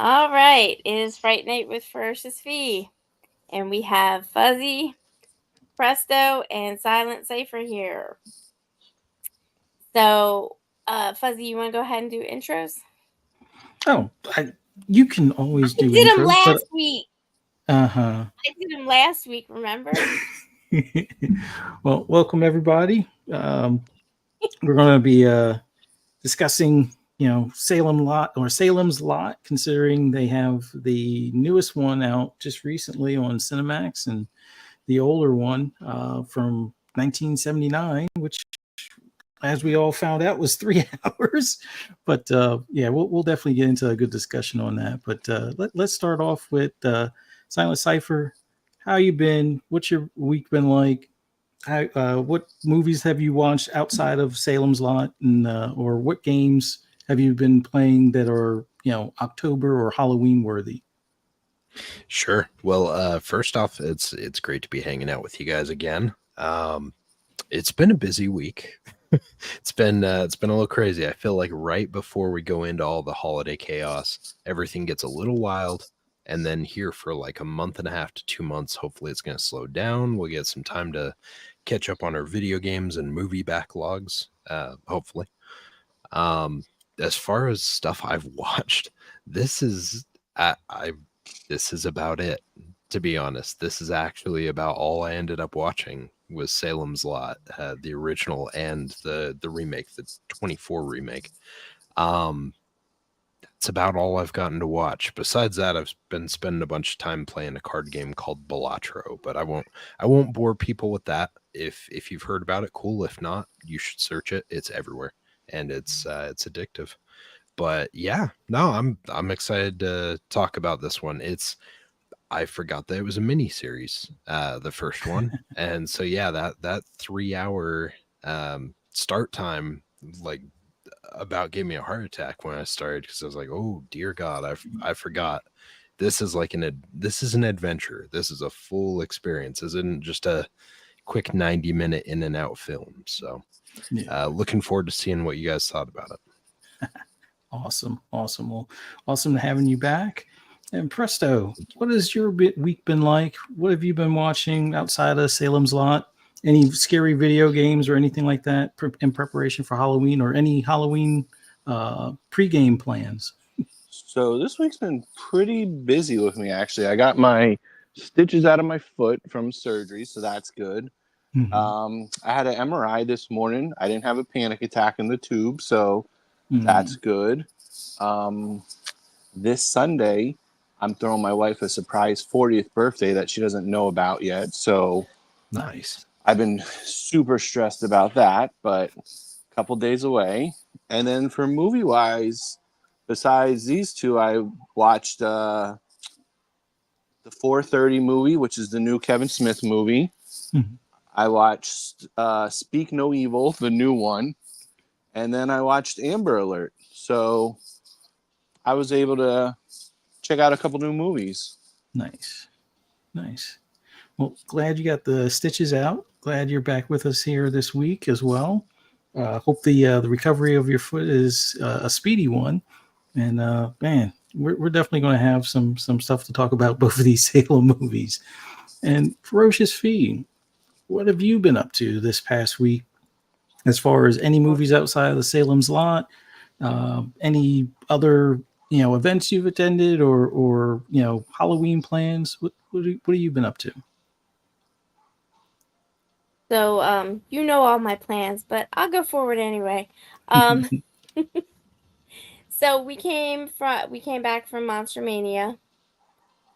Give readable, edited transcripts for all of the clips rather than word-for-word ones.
All right, it is Fright Night with Ferocious Fee, and we have Fuzzy, Presto, and Silent Cipher here. So, Fuzzy, you want to go ahead and do intros? Oh, you can always I do did them intros, but last week. uh-huh. I did them last week. Remember? Well, welcome everybody. We're going to be discussing, Salem's Lot, considering they have the newest one out just recently on Cinemax and the older one from 1979, which, as we all found out, was 3 hours. But yeah, we'll definitely get into a good discussion on that. But let's start off with Silent Cipher. How you been? What's your week been like? What movies have you watched outside of Salem's Lot, and or what games have you been playing that are October or Halloween worthy? Sure. Well, first off, it's great to be hanging out with you guys again. It's been a busy week. It's been a little crazy. I feel like right before we go into all the holiday chaos, everything gets a little wild, and then here for like a month and a half to 2 months, hopefully it's going to slow down. We'll get some time to catch up on our video games and movie backlogs. Hopefully. Um, as far as stuff I've watched, this is I this is about it. To be honest, this is actually about all I ended up watching was Salem's Lot, the original and the remake, the 24 remake. Um, that's about all I've gotten to watch. Besides that, I've been spending a bunch of time playing a card game called Balatro, but I won't bore people with that. If you've heard about it, cool. If not, you should search it. It's everywhere, and it's addictive. But yeah, no, I'm excited to talk about this one. I forgot that it was a mini series, the first one, and so yeah, that 3 hour start time like about gave me a heart attack when I started because I was like, oh dear God, I forgot. This is like this is an adventure. This is a full experience. This isn't just a quick 90-minute in and out film. So, Yeah, looking forward to seeing what you guys thought about it. awesome, awesome. Well, awesome having you back. And Presto, what has your week been like? What have you been watching outside of Salem's Lot? Any scary video games or anything like that in preparation for Halloween, or any Halloween pre-game plans? So this week's been pretty busy with me, actually. I got my stitches out of my foot from surgery, so that's good. Mm-hmm. I had an MRI this morning. I didn't have a panic attack in the tube, so that's good. Um, this Sunday, I'm throwing my wife a surprise 40th birthday that she doesn't know about yet. So Nice. I've been super stressed about that, but a couple days away. And then for movie wise, besides these two, I watched the 4:30 movie, which is the new Kevin Smith movie. Mm-hmm. I watched Speak No Evil, the new one, and then I watched Amber Alert. So I was able to check out a couple new movies. Nice. Nice. Well, glad you got the stitches out. Glad you're back with us here this week as well. Hope the recovery of your foot is a speedy one. And man, we're definitely going to have some stuff to talk about both of these Salem movies. And Ferocious Fee, what have you been up to this past week as far as any movies outside of the Salem's Lot? Any other events you've attended, or Halloween plans? What have you been up to? So, you know all my plans, but I'll go forward anyway. Um, so we came back from Monster Mania,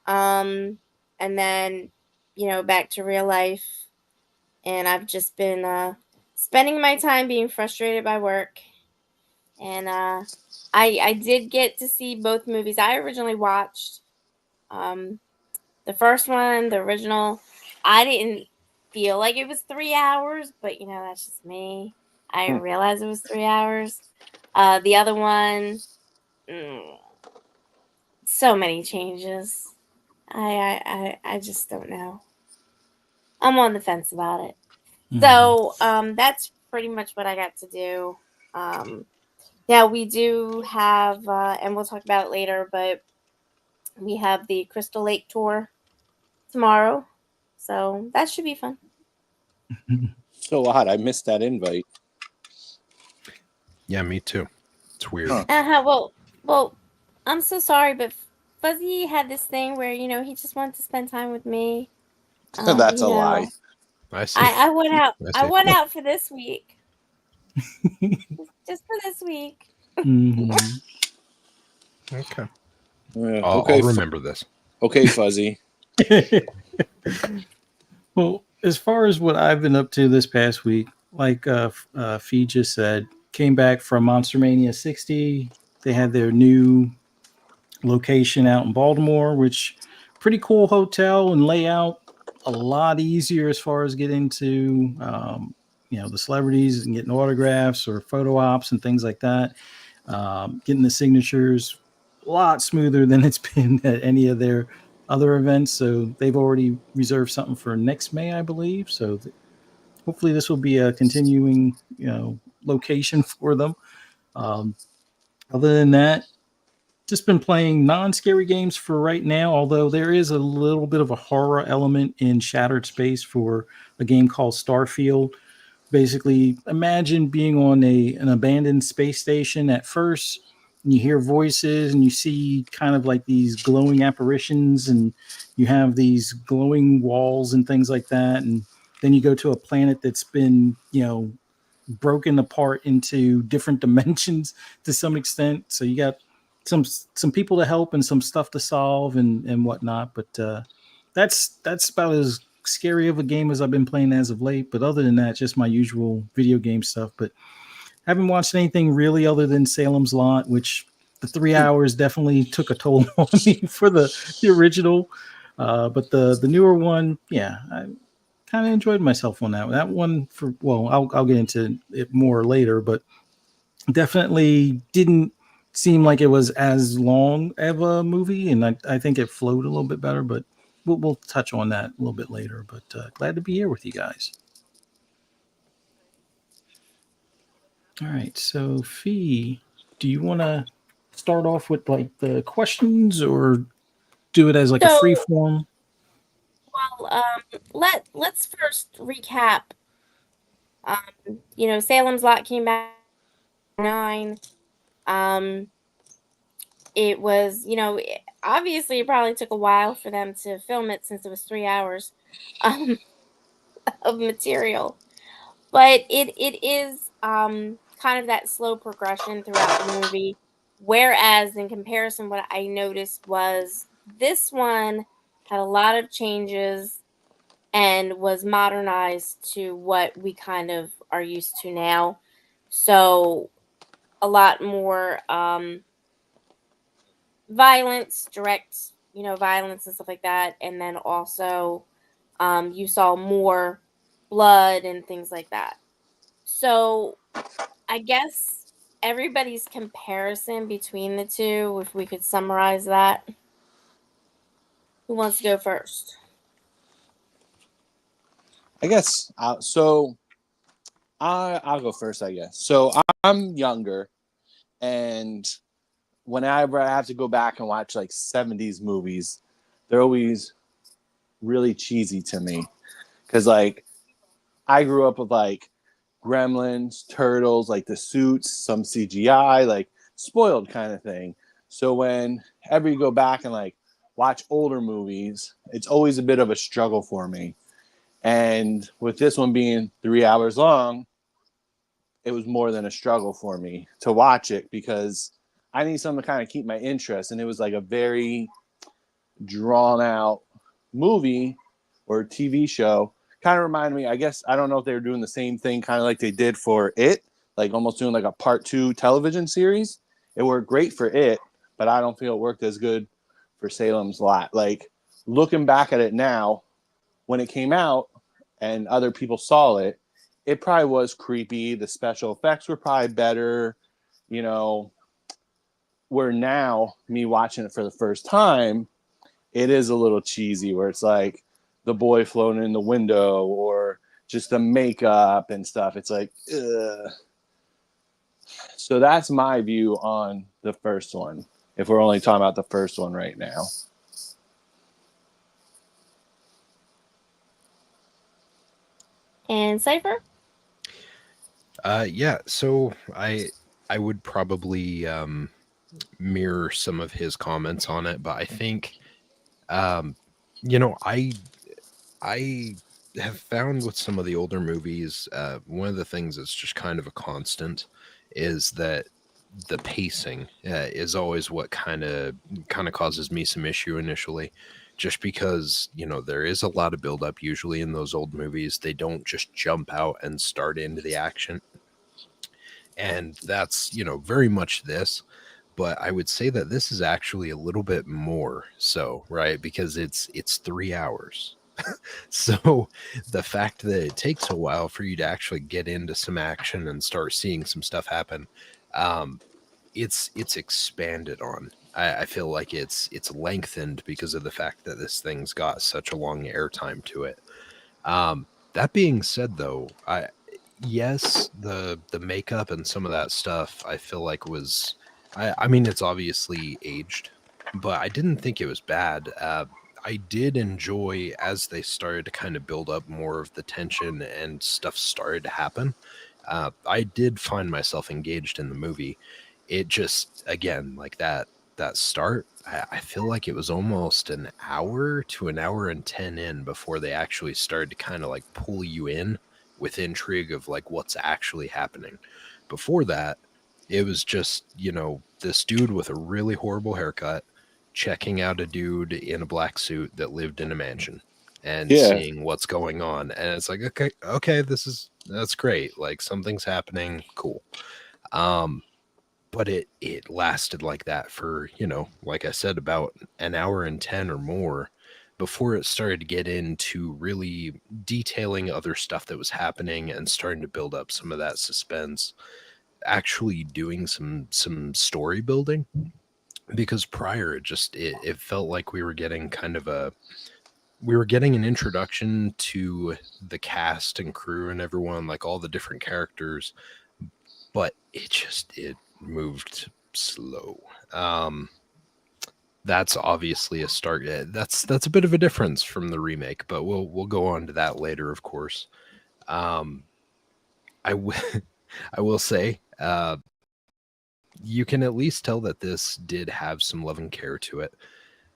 and then back to real life, and I've just been spending my time being frustrated by work, and I did get to see both movies. I originally watched um the first one, the original. I didn't feel like it was 3 hours, but that's just me. I didn't realize it was 3 hours. The other one, mm, so many changes. I just don't know. I'm on the fence about it. Mhm. So that's pretty much what I got to do. Um, yeah, we do have, and we'll talk about it later, but We have the Crystal Lake tour tomorrow, so that should be fun. So odd. I missed that invite. Yeah, me too. It's weird. Huh. Well, I'm so sorry, but Fuzzy had this thing where he just wanted to spend time with me. That's You a lie. know, I see. I went out. I I see. went out for this week, just for this week. Mhm. Okay. Yeah, I'll okay, remember this. okay, Fuzzy. Well, as far as what I've been up to this past week, like Fee just said, came back from Monster Mania 60. They had their new location out in Baltimore, which pretty cool hotel and layout. A lot easier as far as getting to the celebrities and getting autographs or photo ops and things like that. Getting the signatures a lot smoother than it's been at any of their other events. So they've already reserved something for next May, I believe. So hopefully this will be a continuing location for them. Um, Other than that, just been playing non-scary games for right now, although there is a little bit of a horror element in Shattered Space for a game called Starfield. Basically, imagine being on an abandoned space station at first, and you hear voices and you see kind of like these glowing apparitions, and you have these glowing walls and things like that. And then you go to a planet that's been, broken apart into different dimensions to some extent. So you got some people to help and some stuff to solve and whatnot. But that's about as scary of a game as I've been playing as of late. But other than that, just my usual video game stuff. But haven't watched anything really other than Salem's Lot, which the 3 hours definitely took a toll on me for the original. But the newer one, yeah, I kind of enjoyed myself on that. That one I'll get into it more later, but definitely didn't seem like it was as long of a movie, and I think it flowed a little bit better. But we'll touch on that a little bit later. But glad to be here with you guys. All right, so Fee, do you want to start off with like the questions, or do it as like a free So, form? well, let's first recap. Salem's Lot came back in 9. Um, it was, obviously it probably took a while for them to film it since it was 3 hours um, of material. But it is kind of that slow progression throughout the movie. Whereas in comparison, what I noticed was this one had a lot of changes and was modernized to what we kind of are used to now. So a lot more violence, direct, violence and stuff like that. And then also you saw more blood and things like that. So I guess everybody's comparison between the two, if we could summarize that. Who wants to go first? I guess so. I'll go first. I guess so. I'm younger, and whenever I have to go back and watch like 70s movies, they're always really cheesy to me because like I grew up with like Gremlins, Turtles, like the suits, some CGI, like spoiled kind of thing. So whenever you go back and like watch older movies, it's always a bit of a struggle for me. And with this one being 3 hours long, it was more than a struggle for me to watch it because I need something to kind of keep my interest. And it was like a very drawn out movie or TV show. Kind of reminded me, I guess, I don't know if they were doing the same thing kind of like they did for It, like almost doing like a part 2 television series. It worked great for It, but I don't feel it worked as good for Salem's Lot. Like looking back at it now, when it came out and other people saw it, it probably was creepy. The special effects were probably better, you know. Where now, me watching it for the first time, it is a little cheesy where it's like the boy floating in the window or just the makeup and stuff. It's like, ugh. So that's my view on the first one. if we're only talking about the first one right now. And Cypher? Yeah, so I would probably mirror some of his comments on it, but I think um, you know, I have found with some of the older movies, one of the things that's just kind of a constant is that the pacing is always what kind of causes me some issue initially, just because there is a lot of buildup usually in those old movies. They don't just jump out and start into the action, and that's very much this. But I would say that this is actually a little bit more so, right? Because it's 3 hours. So the fact that it takes a while for you to actually get into some action and start seeing some stuff happen, um, it's expanded on. I feel like it's lengthened because of the fact that this thing's got such a long airtime to it. That being said, though, yes, the makeup and some of that stuff I feel like was, I mean, it's obviously aged, but I didn't think it was bad. I did enjoy as they started to kind of build up more of the tension and stuff started to happen. I did find myself engaged in the movie. It just, again, like that start, I feel like it was almost an hour to an hour and 10 in before they actually started to kind of like pull you in with intrigue of like what's actually happening. Before that, it was just, this dude with a really horrible haircut checking out a dude in a black suit that lived in a mansion and Yeah. seeing what's going on. And it's like, okay, that's great. Like something's happening. Cool. But it lasted like that for, like I said, about an hour and 10 or more before it started to get into really detailing other stuff that was happening and starting to build up some of that suspense, actually doing some story building. Because prior it felt like we were getting an introduction to the cast and crew and everyone, like all the different characters, but it moved slow. That's obviously a start. That's a bit of a difference from the remake, but we'll go on to that later, of course. Um, I will say, you can at least tell that this did have some love and care to it.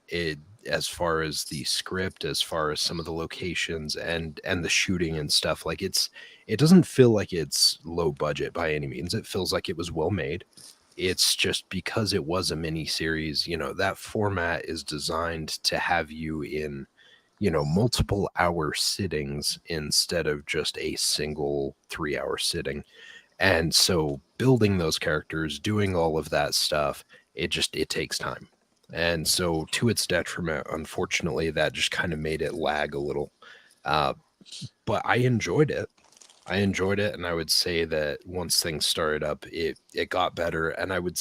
It, as far as the script, as far as some of the locations and the shooting and stuff, like it doesn't feel like it's low budget by any means. It feels like it was well made. It's just because it was a mini series, that format is designed to have you in, multiple hour sittings instead of just a single 3 hour sitting. And so building those characters, doing all of that stuff, it takes time. And so to its detriment, unfortunately, that just kind of made it lag a little. Uh, but I enjoyed it. And I would say that once things started up, it got better. And I would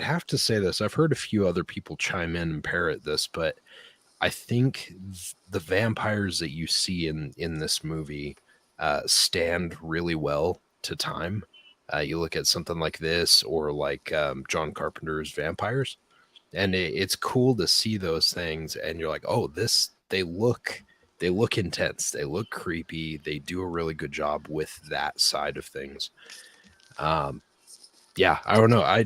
have to say this. I've heard a few other people chime in and parrot this, but I think the vampires that you see in this movie stand really well to time. You look at something like this, or like John Carpenter's Vampires, and it's cool to see those things, and you're like, oh, they look intense, they look creepy, they do a really good job with that side of things. Yeah, I don't know.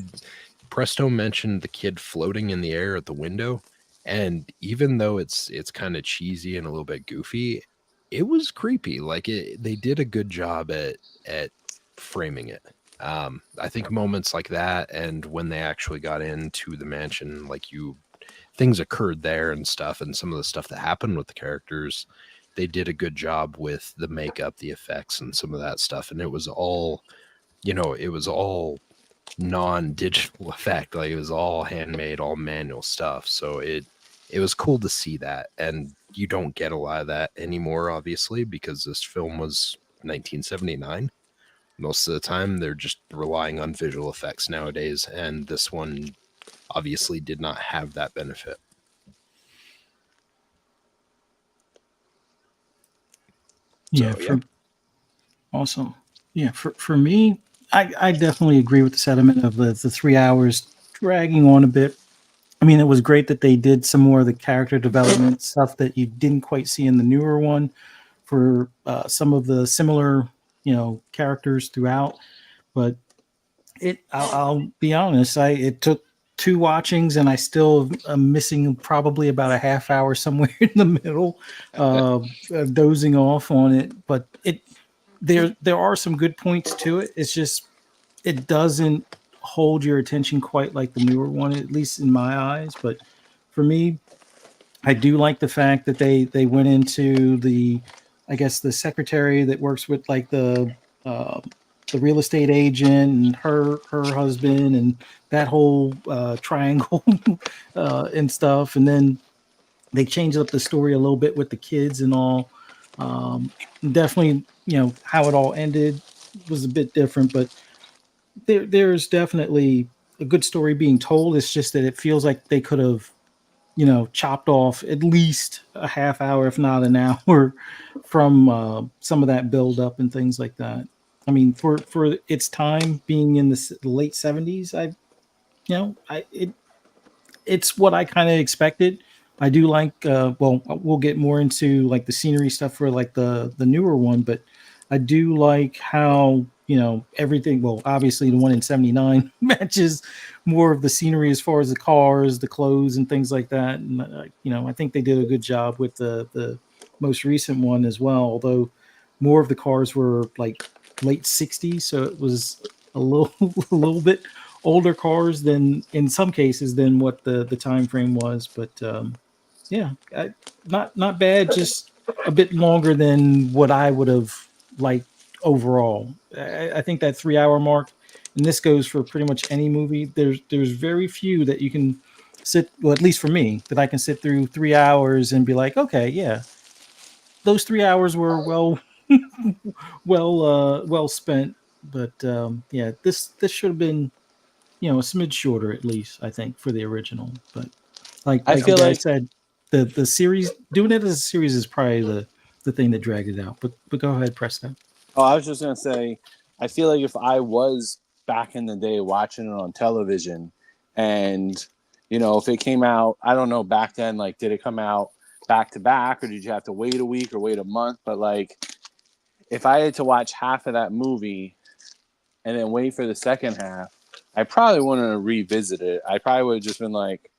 Presto mentioned the kid floating in the air at the window, and even though it's kind of cheesy and a little bit goofy, it was creepy. Like they did a good job at framing it. I think moments like that, and when they actually got into the mansion, like things occurred there and stuff, and some of the stuff that happened with the characters, they did a good job with the makeup, the effects, and some of that stuff. And it was all non-digital effect. Like it was all handmade, all manual stuff. So it was cool to see that. And you don't get a lot of that anymore, obviously, because this film was 1979. Most of the time they're just relying on visual effects nowadays, and this one obviously did not have that benefit. Yeah, awesome. Yeah, for me, I definitely agree with the sentiment of the 3 hours dragging on a bit. I mean, it was great that they did some more of the character development stuff that you didn't quite see in the newer one for some of the similar, characters throughout. But I'll be honest, it took two watchings, and I still am missing probably about a half hour somewhere in the middle, dozing off on it. But there are some good points to it. It's just it doesn't hold your attention quite like the newer one, at least in my eyes. But for me, I do like the fact that they went into I guess the secretary that works with like the real estate agent and her husband and that whole triangle and stuff, and then they changed up the story a little bit with the kids and all. Definitely, how it all ended was a bit different, but there's definitely a good story being told. It's just that it feels like they could have, chopped off at least a half hour, if not an hour, from some of that build up and things like that. I mean, for its time being in the late '70s, it's what I kind of expected. I do like. Well, we'll get more into like the scenery stuff for like the newer one, but I do like how everything. Well, obviously the one in '79 matches more of the scenery as far as the cars, the clothes, and things like that. And I think they did a good job with the most recent one as well. Although more of the cars were like late '60s, so it was a little a little bit older cars than in some cases than what the time frame was. But yeah, not bad. Just a bit longer than what I would have liked overall. I think that 3 hour mark, and this goes for pretty much any movie. There's very few that you can sit. Well, at least for me, that I can sit through 3 hours and be like, okay, yeah, those 3 hours were well spent. But yeah, this should have been a smidge shorter at least, I think, for the original. But I like you feel guys like said, the series, doing it as a series is probably the thing that dragged it out. But go ahead, Presto. Oh, I was just gonna say, I feel like if I was back in the day watching it on television, and if it came out, I don't know back then, like, did it come out back to back, or did you have to wait a week or wait a month? But like, if I had to watch half of that movie and then wait for the second half, I probably wouldn't have revisited it. I probably would have just been like,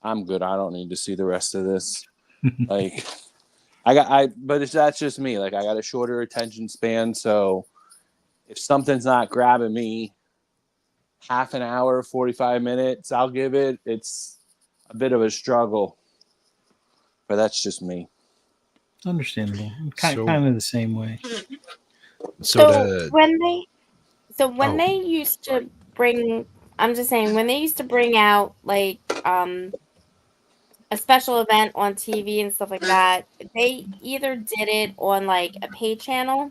I'm good. I don't need to see the rest of this. Like, but that's just me. Like, I got a shorter attention span, so if something's not grabbing me, half an hour, 45 minutes, I'll give it. It's a bit of a struggle, but that's just me. It's understandable. So, Kind of the same way. so So to when oh, they used to bring, I'm just saying, when they used to bring out like a special event on TV and stuff like that, they either did it on like a pay channel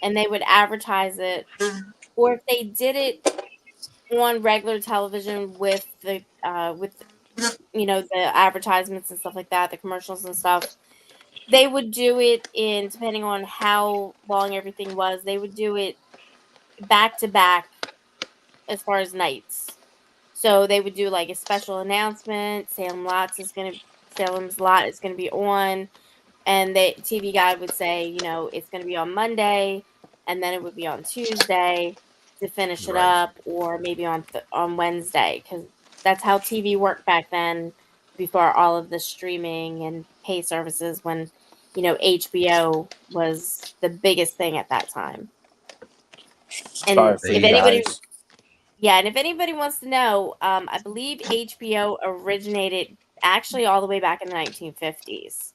and they would advertise it, or if they did it on regular television with the advertisements and stuff like that, the commercials and stuff, they would do it in, depending on how long everything was, they would do it back to back as far as nights. So they would do like a special announcement. Salem's Lot is gonna be on, and the TV guide would say, it's gonna be on Monday, and then it would be on Tuesday to finish it right. up, or maybe on Wednesday, because that's how TV worked back then, before all of the streaming and pay services. When HBO was the biggest thing at that time. Sorry And for if you They anybody guys. Yeah, and if anybody wants to know, I believe HBO originated actually all the way back in the 1950s,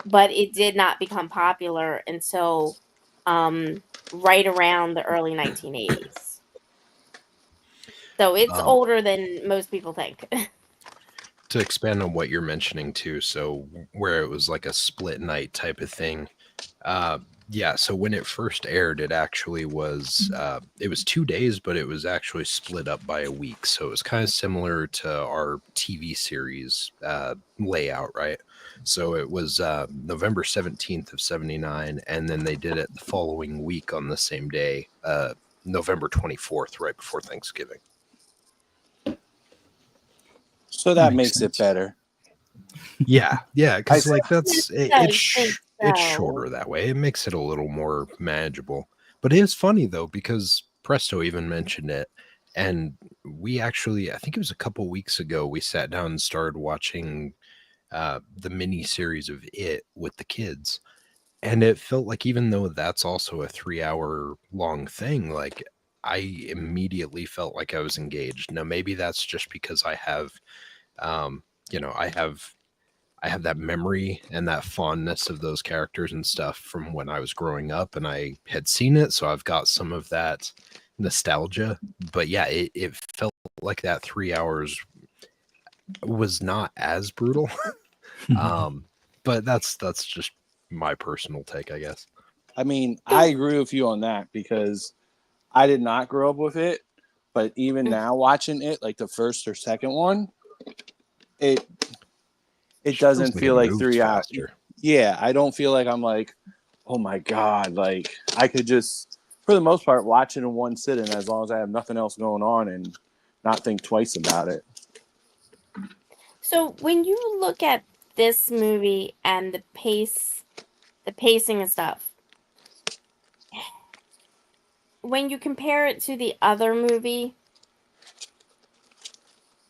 but it did not become popular until right around the early 1980s. So it's um older than most people think. to expand on what you're mentioning too, so where it was like a split night type of thing. Uh, yeah, so when it first aired, it was 2 days, but it was actually split up by a week. So it was kind of similar to our TV series layout, right? So it was November 17th of 79, and then they did it the following week on the same day, November 24th, right before Thanksgiving. So that makes it better. Yeah, because like it's think it's so. shorter that way. It makes it a little more manageable. But it is funny though because Presto even mentioned it, and we actually, I think it was a couple weeks ago, we sat down and started watching the mini series of It with the kids, and it felt like even though that's also a 3 hour long thing, like I immediately felt like I was engaged. Now maybe that's just because I have, um, I have that memory and that fondness of those characters and stuff from when I was growing up and I had seen it. So I've got some of that nostalgia. But yeah, it felt like that 3 hours was not as brutal. But that's just my personal take, I guess. I mean, I agree with you on that because I did not grow up with it. But even now watching it, like the first or second one, it doesn't feel like 3 hours. Faster. Yeah, I don't feel like I'm like, oh my God. Like I could just, for the most part, watch it in one sitting as long as I have nothing else going on and not think twice about it. So when you look at this movie and the pacing and stuff, when you compare it to the other movie,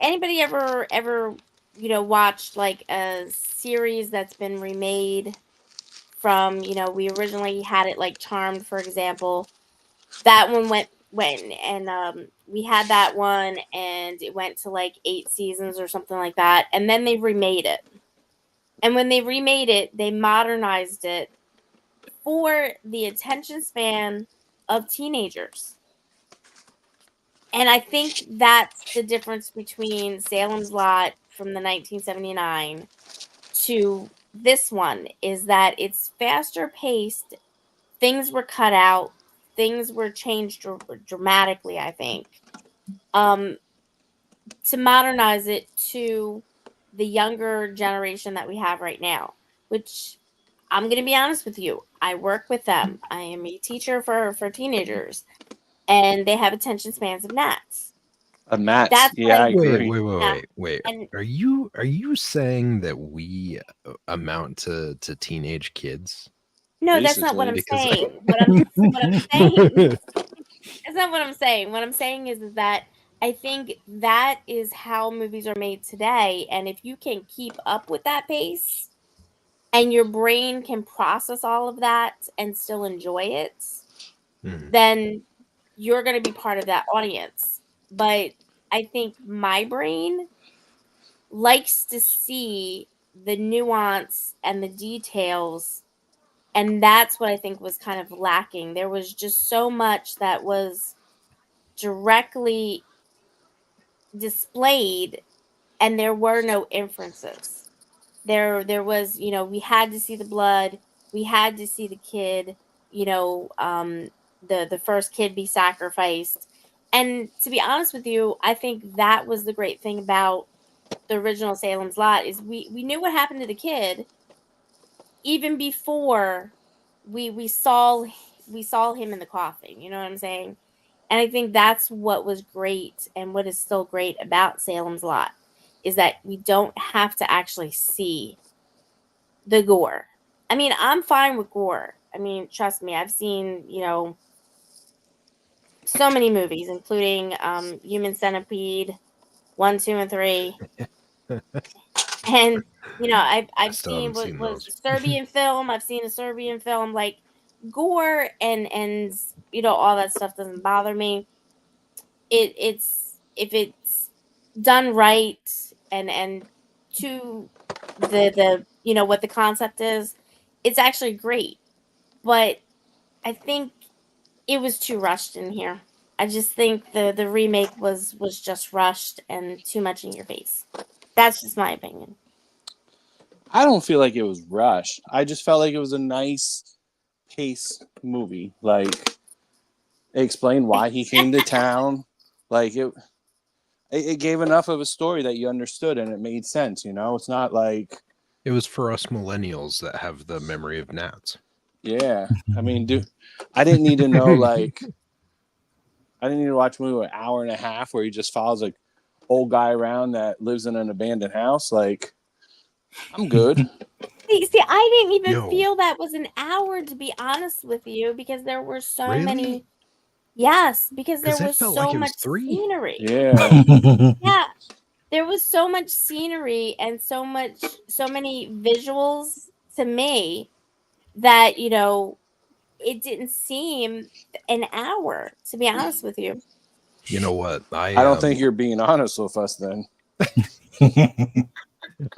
anybody ever watched like a series that's been remade from, we originally had it like Charmed, for example. That one went and we had that one and it went to like 8 seasons or something like that, and then they remade it. And when they remade it, they modernized it for the attention span of teenagers. And I think that's the difference between Salem's Lot from the 1979 to this one, is that it's faster paced. Things were cut out. Things were changed dramatically, I think, to modernize it to the younger generation that we have right now, which I'm going to be honest with you. I work with them. I am a teacher for teenagers, and they have attention spans of gnats. That's what Yeah, I agree. Wait. And Are you saying that we amount to teenage kids? no, that's not what I'm Because saying. What I'm saying, that's not what I'm saying. What I'm saying is that I think that is how movies are made today, and if you can keep up with that pace and your brain can process all of that and still enjoy it, then you're going to be part of that audience. But I think my brain likes to see the nuance and the details, and that's what I think was kind of lacking. There was just so much that was directly displayed, and there were no inferences. There was, we had to see the blood, we had to see the kid, the first kid be sacrificed. And to be honest with you, I think that was the great thing about the original Salem's Lot, is we knew what happened to the kid even before we saw him in the coffin. You know what I'm saying? And I think that's what was great, and what is still great about Salem's Lot, is that we don't have to actually see the gore. I mean, I'm fine with gore. I mean, trust me, I've seen, so many movies, including Human Centipede 1, 2, and 3. And I've still seen haven't what seen was those. Serbian film. I've seen a Serbian film. Like, gore and all that stuff doesn't bother me. It's if it's done right and to the what the concept is, it's actually great. But I think it was too rushed in here. I just think the remake was just rushed and too much in your face. That's just my opinion. I don't feel like it was rushed. I just felt like it was a nice pace movie. Like it explained why he came to town. Like it gave enough of a story that you understood and it made sense. It's not like It was for us millennials that have the memory of gnats. Yeah. I mean, I didn't need to know I didn't need to watch a movie an hour and a half where he just follows like old guy around that lives in an abandoned house. Like, I'm good. See, I didn't even Yo. feel that was an hour, to be honest with you, because there were so Really? many. Yes, because there 'Cause it was felt so like it was much 3. scenery. Yeah. Yeah, there was so much scenery and so many visuals to me that, it didn't seem an hour, to be honest with you. You know what? I don't think you're being honest with us then.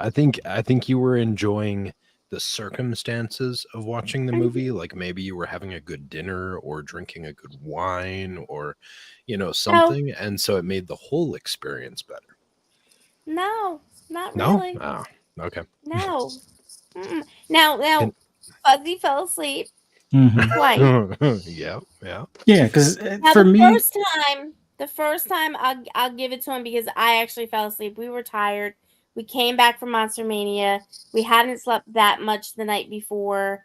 I think you were enjoying the circumstances of watching the movie. Like maybe you were having a good dinner or drinking a good wine or, something. And so it made the whole experience better. No, not No? really. Oh, okay. No. Now, And- Fuzzy fell asleep Mhm. twice. Yeah. Yeah, because Now for me, the first time I'll give it to him because I actually fell asleep. We were tired. We came back from Monster Mania. We hadn't slept that much the night before,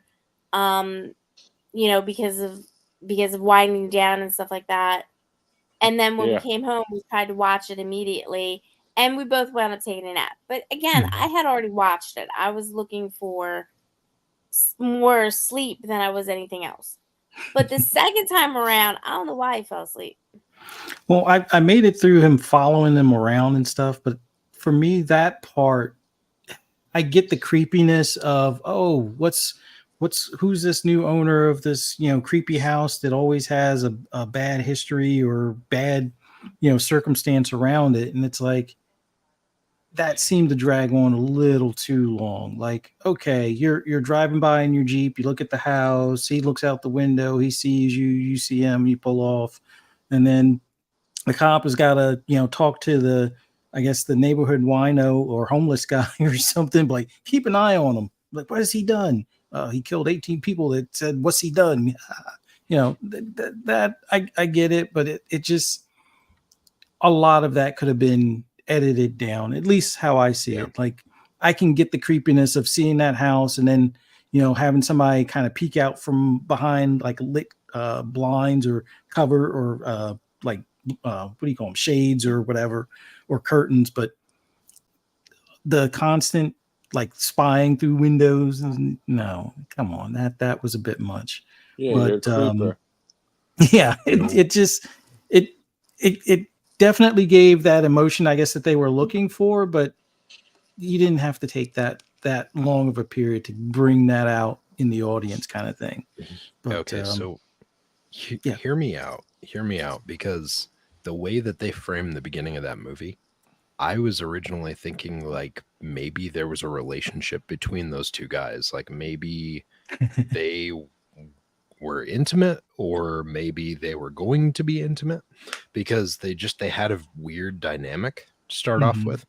um, because of winding down and stuff like that. And then when we Yeah. came home, we tried to watch it immediately, and we both wound up taking a nap. But again, I had already watched it. I was looking for more sleep than I was anything else. But the second time around, I don't know why he fell asleep. well, I made it through him following them around and stuff, but for me, that part, I get the creepiness of, oh, who's this new owner of this, creepy house that always has a bad history or bad, circumstance around it. And it's like, that seemed to drag on a little too long. Like, okay, you're driving by in your Jeep, you look at the house, he looks out the window, he sees you, you see him, you pull off, and then the cop has got to, talk to I guess the neighborhood wino or homeless guy or something. Like, keep an eye on him. Like, what has he done? He killed 18 people. That said, what's he done? That I get it, but it just, a lot of that could have been edited down, at least how I see Yeah. it. Like, I can get the creepiness of seeing that house and then, having somebody kind of peek out from behind like lit blinds or cover or like, what do you call them? Shades or whatever, or curtains. But the constant like spying through windows, no, come on, that was a bit much. Yeah, you're a But creeper. yeah, it just, it definitely gave that emotion, I guess, that they were looking for, but you didn't have to take that long of a period to bring that out in the audience, kind of thing. But Okay, so yeah. hear me out. Hear me out, because the way that they framed the beginning of that movie, I was originally thinking like maybe there was a relationship between those two guys. Like maybe they were intimate, or maybe they were going to be intimate, because they had a weird dynamic to start off with.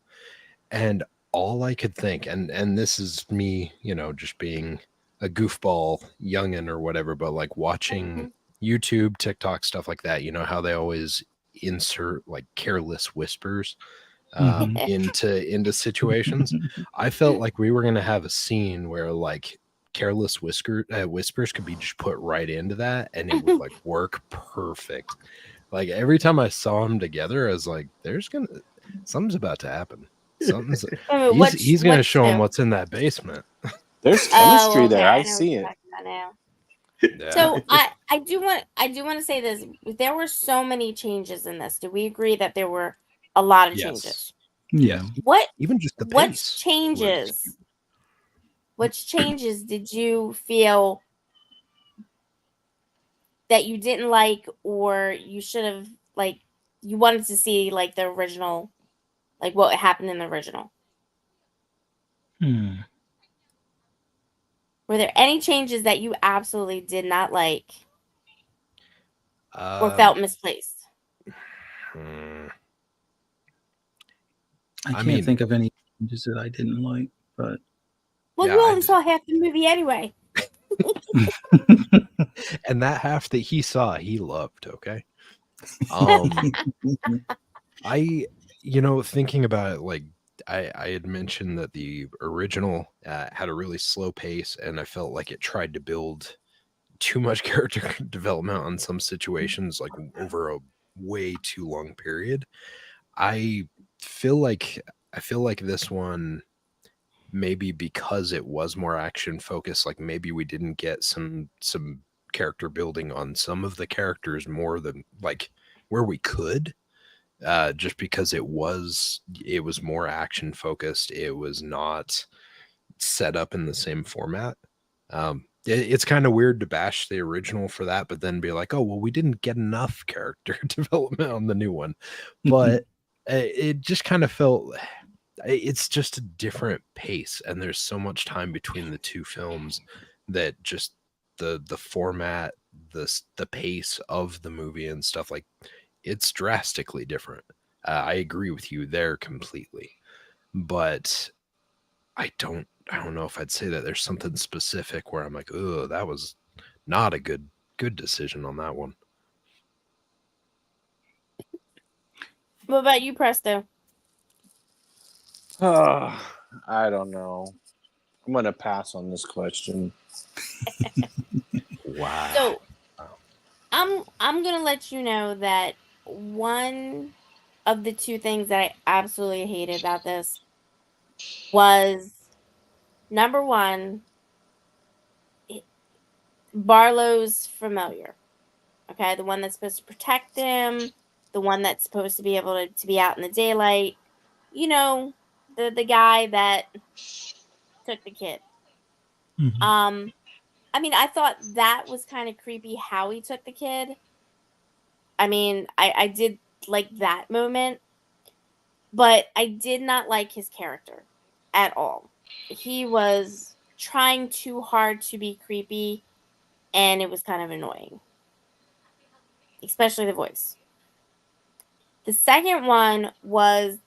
And all I could think, and this is me, just being a goofball youngin or whatever, but like watching YouTube, TikTok, stuff like that, how they always insert like careless whispers into situations. I felt like we were going to have a scene where like careless whispers could be just put right into that, and it would like work perfect. Like every time I saw them together, I was like, something's about to happen. He's going to show him what's in that basement. There's chemistry okay, there. I know see what it. you're talking about now. Yeah. So I do want to say this. There were so many changes in this. Do we agree that there were a lot of changes? Yeah. Even just the What pace. changes? Which changes did you feel that you didn't like, or you should have, like, you wanted to see like the original, like what happened in the original? Were there any changes that you absolutely did not like or felt misplaced? I can't think of any changes that I didn't like, but well, yeah, you only saw half the movie anyway. And that half that he saw, he loved. Okay. I, thinking about it, like I had mentioned that the original had a really slow pace, and I felt like it tried to build too much character development on some situations, like over a way too long period. I feel like this one, maybe because it was more action focused, like maybe we didn't get some character building on some of the characters more than like where we could, just because it was more action focused. It was not set up in the same format. It's kind of weird to bash the original for that, but then be like, oh well, we didn't get enough character development on the new one. But it just kind of felt, it's just a different pace, and there's so much time between the two films that just the format, the pace of the movie and stuff, like it's drastically different. I agree with you there completely, but I don't know if I'd say that there's something specific where I'm like, oh, that was not a good decision on that one. What about you, Presto? I don't know. I'm gonna pass on this question. Wow. So I'm gonna let you know that one of the two things that I absolutely hated about this was, number one, Barlow's familiar. Okay, the one that's supposed to protect him, the one that's supposed to be able to be out in the daylight. You know, the guy that took the kid. Mhm. I mean, I thought that was kind of creepy how he took the kid. I mean, I did like that moment, but I did not like his character at all. He was trying too hard to be creepy, and it was kind of annoying, especially the voice. The second one was,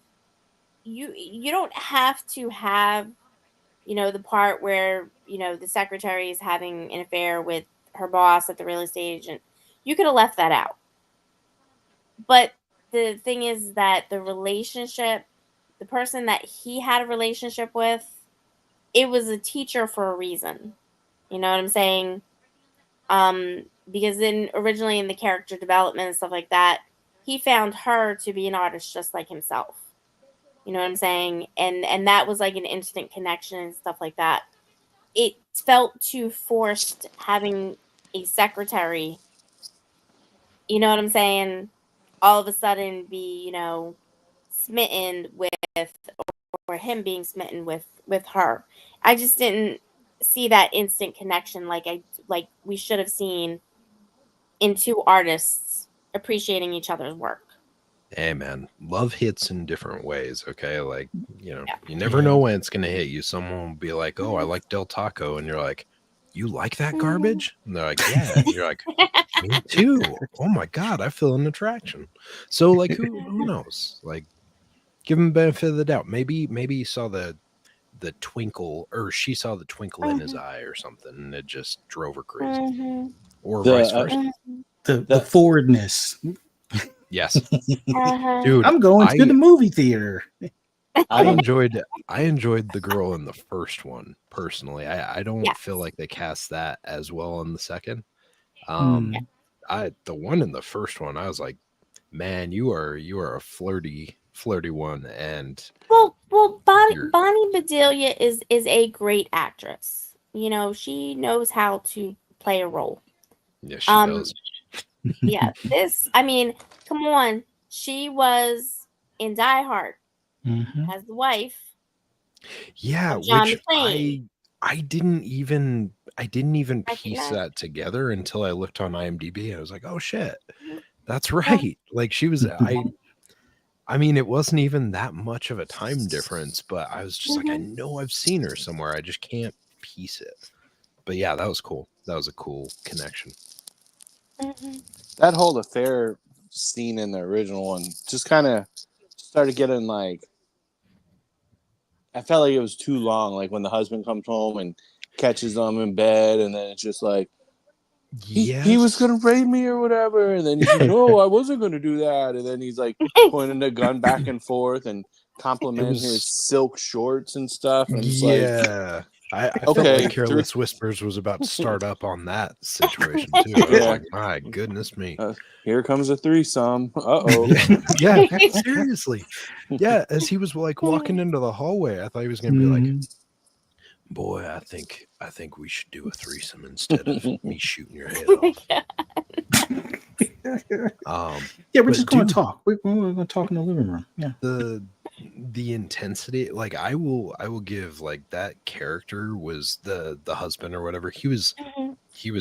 you don't have to have, the part where, the secretary is having an affair with her boss at the real estate agent. You could have left that out. But the thing is that the relationship, the person that he had a relationship with, it was a teacher for a reason. You know what I'm saying? Because then originally in the character development and stuff like that, he found her to be an artist just like himself. You know what I'm saying? And that was like an instant connection and stuff like that. It felt too forced having a secretary, you know what I'm saying, all of a sudden be, smitten with, or him being smitten with her. I just didn't see that instant connection like we should have seen in two artists appreciating each other's work. Hey man, love hits in different ways. Okay, like Yeah. you never know when it's gonna hit you. Someone will be like, "Oh, I like Del Taco," and you're like, "You like that garbage?" And they're like, "Yeah." And you're like, "Me too." Oh my god, I feel an attraction. So like, who knows? Like, give him the benefit of the doubt. Maybe he saw the twinkle, or she saw the twinkle in his eye or something, and it just drove her crazy, or vice versa. The forwardness. Yes, Uh-huh. dude. I'm going to the movie theater. I enjoyed the girl in the first one personally. I don't Yes. feel like they cast that as well in the second. Hmm. The one in the first one, I was like, man, you are a flirty one, and Well, you're Bonnie Bedelia is a great actress. She knows how to play a role. yes, she Um, does. yeah, I mean, come on. She was in Die Hard Mhm. as the wife Yeah, of John which McClane. I didn't even piece Recognize. that together until I looked on IMDb. I was like, oh shit, that's Yeah. right. Like she was. I mean, it wasn't even that much of a time difference, but I was just like, I know I've seen her somewhere. I just can't piece it. But yeah, that was cool. That was a cool connection. That whole affair scene in the original one just kind of started getting like, I felt like it was too long. Like when the husband comes home and catches them in bed, and then it's just like, he was gonna rape me or whatever, and then he's like, no, I wasn't gonna do that, and then he's like pointing the gun back and forth and complimenting his silk shorts and stuff, and it's like, Yeah. I felt Okay, like Careless Whispers was about to start up on that situation too. I was Yeah. like, my goodness me. Here comes a threesome. Uh-oh. Yeah, seriously. Yeah, as he was like walking into the hallway, I thought he was gonna be like, Mhm. boy, I think we should do a threesome instead of me shooting your head Oh my off. God. Yeah, we're But just going to dude, talk. We're going to talk in the living room. Yeah. the intensity, like I will give, like, that character was the husband or whatever. He was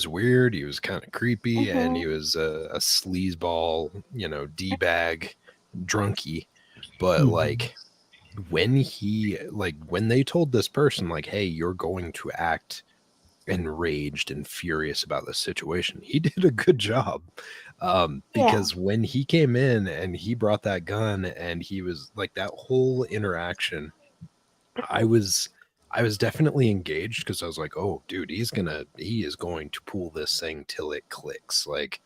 weird, he was kind of creepy, and he was a sleazeball, d-bag drunkie. But like when they told this person, like, hey, you're going to act enraged and furious about this situation, he did a good job. Yeah. Because when he came in and he brought that gun and he was like, that whole interaction, I was definitely engaged, because I was like, oh dude, he is going to pull this thing till it clicks. Like,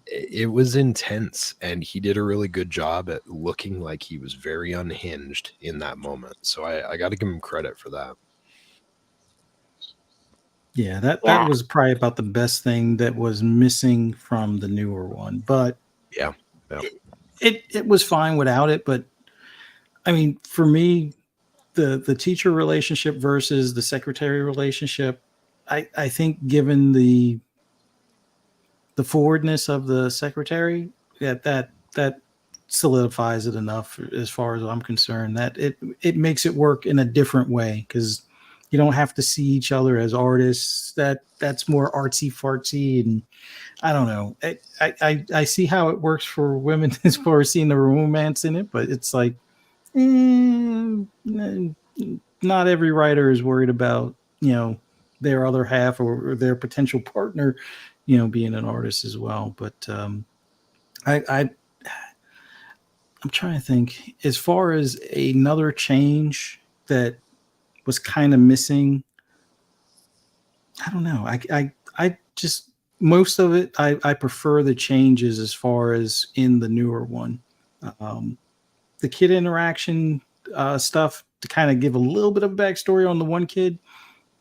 it was intense, and he did a really good job at looking like he was very unhinged in that moment. So I got to give him credit for that. Yeah, that Yeah. was probably about the best thing that was missing from the newer one. But Yeah. it was fine without it. But I mean, for me, the teacher relationship versus the secretary relationship, I think given the forwardness of the secretary, that solidifies it enough as far as I'm concerned, that it makes it work in a different way, because you don't have to see each other as artists. That's more artsy fartsy, and I don't know. I see how it works for women as far as seeing the romance in it, but it's like, not every writer is worried about their other half or their potential partner being an artist as well. But I'm trying to think, as far as another change that was kind of missing. I don't know. I just, most of it, I prefer the changes as far as in the newer one. Um, the kid interaction stuff, to kind of give a little bit of backstory on the one kid,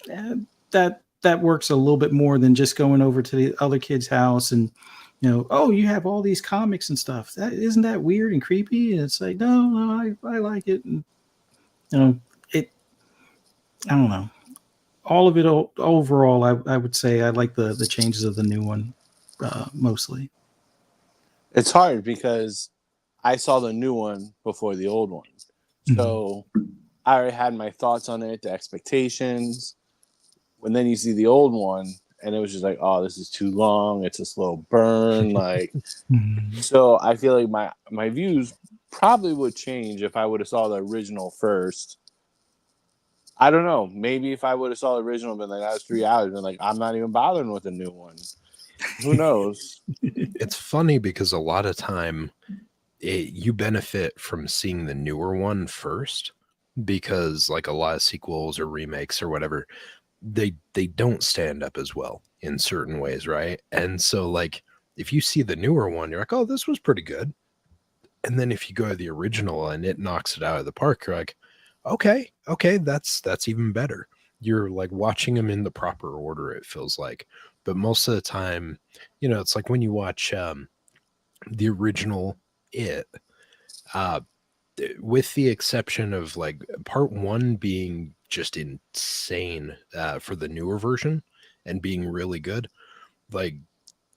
eh, that works a little bit more than just going over to the other kid's house and, oh, you have all these comics and stuff. That isn't that weird and creepy. And it's like, no, I like it. And it. I don't know. All of it overall, I would say I like the changes of the new one mostly. It's hard because I saw the new one before the old one. So I already had my thoughts on it, the expectations. When then you see the old one, and it was just like, oh, this is too long. It's a slow burn. Like, so I feel like my views probably would change if I would have saw the original first. I don't know. Maybe if I would have saw the original, been like, that was 3 hours, been like, I'm not even bothering with the new one. Who knows? It's funny because a lot of time you benefit from seeing the newer one first, because like a lot of sequels or remakes or whatever, they don't stand up as well in certain ways, right? And so like if you see the newer one, you're like, oh, this was pretty good. And then if you go to the original and it knocks it out of the park, you're like, okay, that's even better. You're like watching them in the proper order, it feels like. But most of the time, it's like when you watch the original It, uh, with the exception of like part one being just insane for the newer version and being really good. Like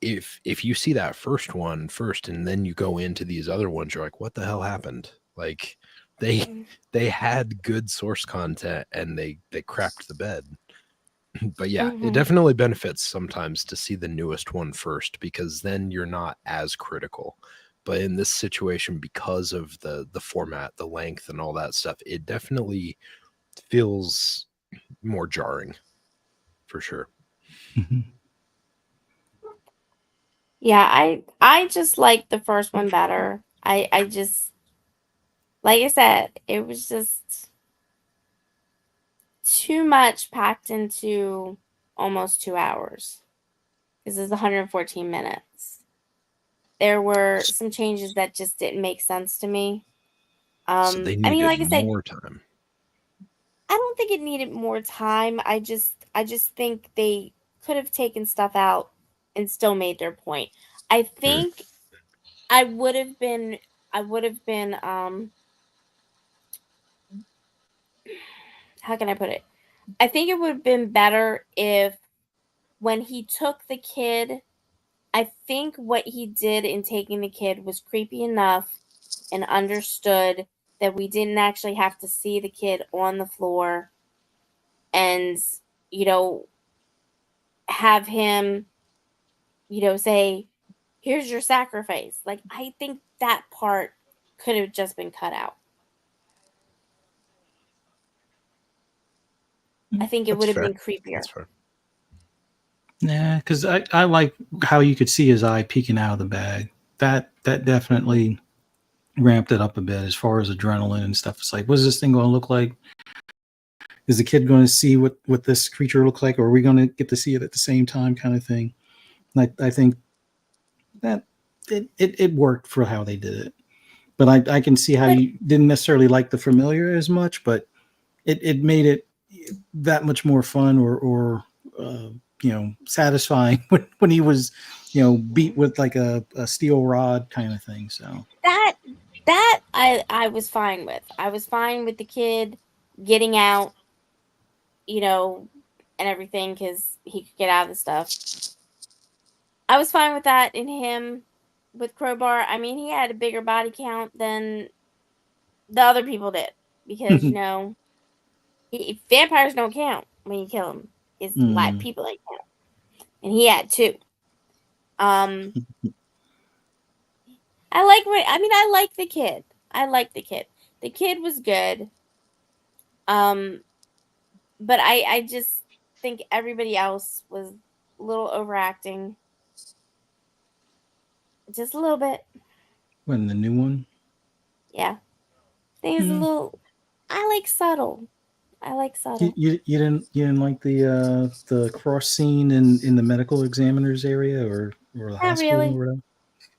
if you see that first one first and then you go into these other ones, you're like, what the hell happened? Like they had good source content and they crapped the bed. But yeah, it definitely benefits sometimes to see the newest one first, because then you're not as critical. But in this situation, because of the format, the length, and all that stuff, it definitely feels more jarring, for sure. Yeah, I just like the first one better. I just, like I said, it was just too much packed into almost 2 hours. This is 114 minutes. There were some changes that just didn't make sense to me. So they I mean, needed like I said, more time. I don't think it needed more time. I just think they could have taken stuff out and still made their point. I Hmm. think I would have been I would have been how can I put it? I think it would have been better if when he took the kid, I think what he did in taking the kid was creepy enough and understood that we didn't actually have to see the kid on the floor and, you know, have him, say, here's your sacrifice. Like, I think that part could have just been cut out. I think it That's would have fair. been creepier. That's fair. Yeah, because I like how you could see his eye peeking out of the bag. That definitely ramped it up a bit as far as adrenaline and stuff. It's like, what is this thing going to look like? Is the kid going to see what this creature looks like, or are we going to get to see it at the same time, kind of thing? And I think that it worked for how they did it. But I can see how But you didn't necessarily like the familiar as much, but it made it that much more fun or satisfying when he was beat with like a steel rod kind of thing. So that I was fine with. I was fine with the kid getting out, you know, and everything because he could get out of the stuff. I was fine with that in him with Crowbar. I mean, he had a bigger body count than the other people did because vampires don't count when you kill them. It's live mm. people that count, and he had two. Um, I like the kid. I like the kid. The kid was good. Um, but I just think everybody else was a little overacting, just a little bit. When the new one. Yeah, things a Mm. little. I like subtle. I like You, subtle. you, you didn't like the cross scene in the medical examiner's area or the Not hospital really. or whatever.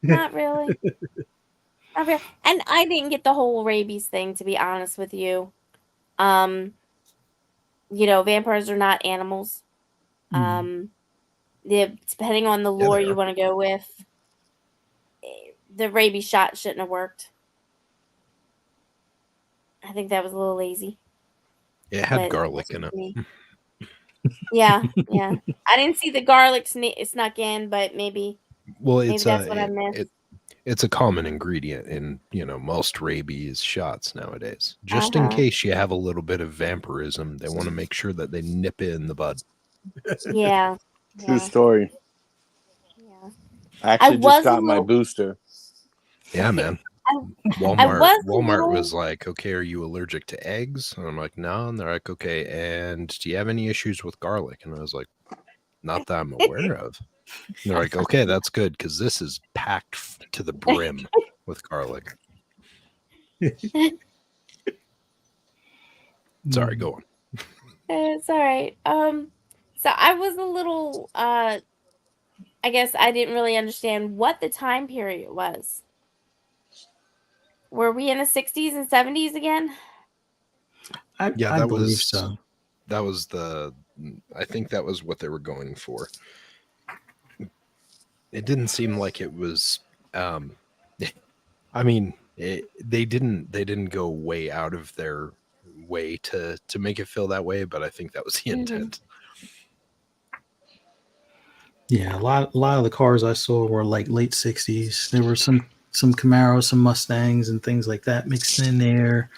Not really. Not really. And I didn't get the whole rabies thing, to be honest with you. Um, vampires are not animals. Mm. Um, depending on the Yeah, lore they you are. want to go with, the rabies shot shouldn't have worked. I think that was a little lazy, It had but that's garlic in just it. me. Yeah, yeah. I didn't see the garlic snuck in, but Well, maybe that's what I missed. it's a common ingredient in most rabies shots nowadays. Uh Just in huh. case you have a little bit of vampirism, they want to make sure that they nip it in the bud. Yeah, True yeah, story. yeah. I I actually just was a got my little. booster. Yeah, man. I, I Walmart was a Walmart little. was like, "Okay, are you allergic to eggs?" And I'm like, "No." And they're like, "Okay, and do you have any issues with garlic?" And I was like, "Not that I'm aware of." And they're like, "Okay, that's good because this is packed to the brim with garlic." Sorry, Mm. go on. It's all right. So I was a little. I guess I didn't really understand what the time period was. Were we in the 60s and 70s again? Yeah, I believe so. that was I think that was what they were going for. It didn't seem like it was um I mean, they didn't go way out of their way to make it feel that way, but I think that was the Hmm. intent. Yeah, a lot of the cars I saw were like late '60s. There were some Camaros, some Mustangs, and things like that mixed in there.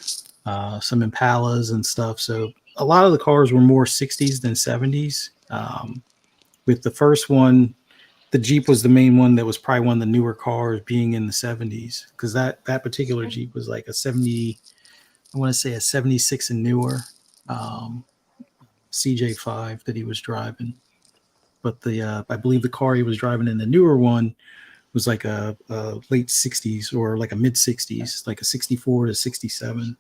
Some Impalas and stuff. So a lot of the cars were more '60s than '70s. With the first one, the Jeep was the main one that was probably one of the newer cars, being in the '70s, because that particular Jeep was like a '70. I want to say a '76 and newer um, CJ5 that he was driving. But I believe the car he was driving in the newer one was like a late '60s or like a mid '60s, like a '64 to '67.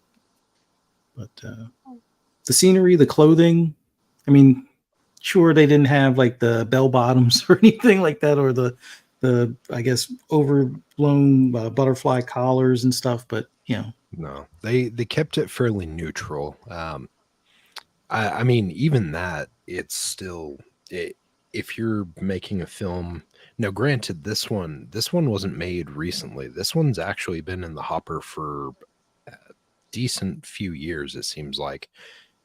But the scenery, the clothing, I mean, sure they didn't have like the bell bottoms or anything like that, or the I guess overblown butterfly collars and stuff, but No, they kept it fairly neutral. I mean, even that, it's still if you're making a film. Now, granted, this one wasn't made recently. This one's actually been in the hopper for a decent few years. It seems like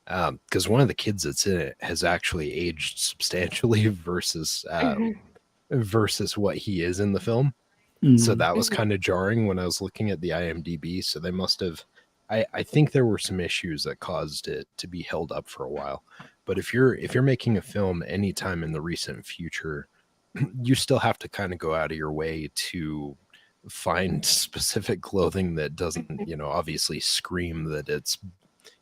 because one of the kids that's in it has actually aged substantially versus what he is in the film. So that was kind of jarring when I was looking at the IMDb. So they must have. I think there were some issues that caused it to be held up for a while. But if you're making a film anytime in the recent future, you still have to kind of go out of your way to find specific clothing that doesn't, obviously scream that it's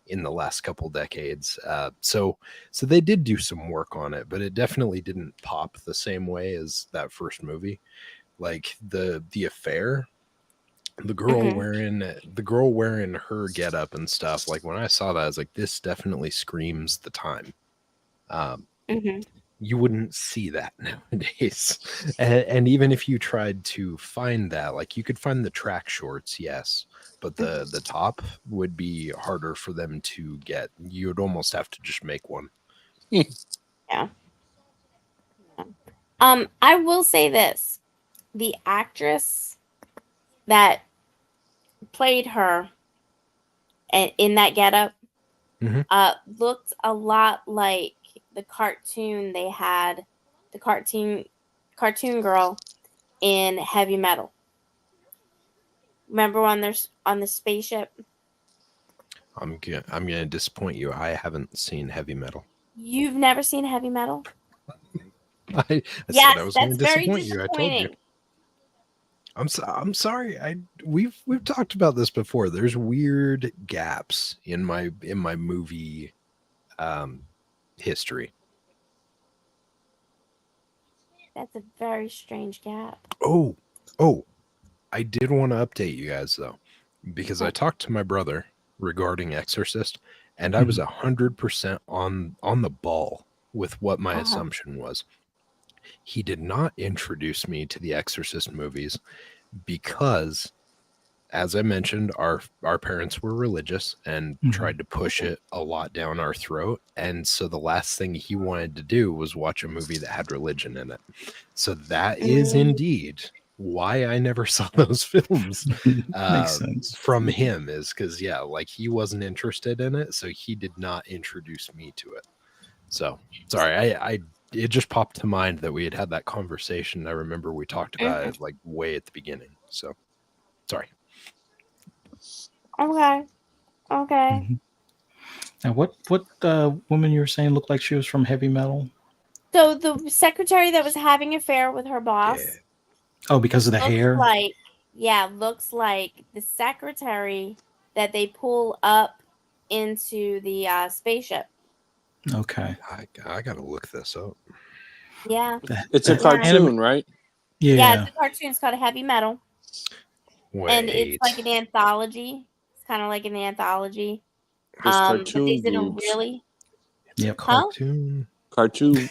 in the last couple decades. So they did do some work on it, but it definitely didn't pop the same way as that first movie. Like the affair, the girl wearing her getup and stuff. Like when I saw that, I was like, this definitely screams the time. Um, you wouldn't see that nowadays. And even if you tried to find that, like you could find the track shorts, yes, but the top would be harder for them to get. You would almost have to just make one. Yeah. I will say this. The actress that played her in that getup looked a lot like the cartoon they had, the cartoon girl in Heavy Metal. Remember on the spaceship? I'm gonna disappoint you. I haven't seen Heavy Metal. You've never seen Heavy Metal? I Yes, said I was going to that's very disappoint you. I told you. disappointing. I'm sorry. We've talked about this before. There's weird gaps in my movie history. That's a very strange gap. Oh, I did want to update you guys though, because I talked to my brother regarding Exorcist, and I was 100% on the ball with what my assumption was. He did not introduce me to the Exorcist movies because, as I mentioned, our parents were religious and tried to push it a lot down our throat. And so the last thing he wanted to do was watch a movie that had religion in it. So that is indeed why I never saw those films. Makes sense. From him is because, like he wasn't interested in it. So he did not introduce me to it. So sorry, it just popped to mind that we had that conversation. I remember we talked about it like way at the beginning. So sorry. Okay. Now, what woman you were saying looked like she was from Heavy Metal? So the secretary that was having an affair with her boss. Yeah. Oh, because of the hair? Looks like the secretary that they pull up into the spaceship. Okay. I gotta look this up. Yeah. It's a cartoon, right? Yeah, it's a cartoon. It's called Heavy Metal. Wait. And it's like an anthology. It's kind of like an anthology. There's But cartoon they did a boobs. really... It's a cartoon. Cartoon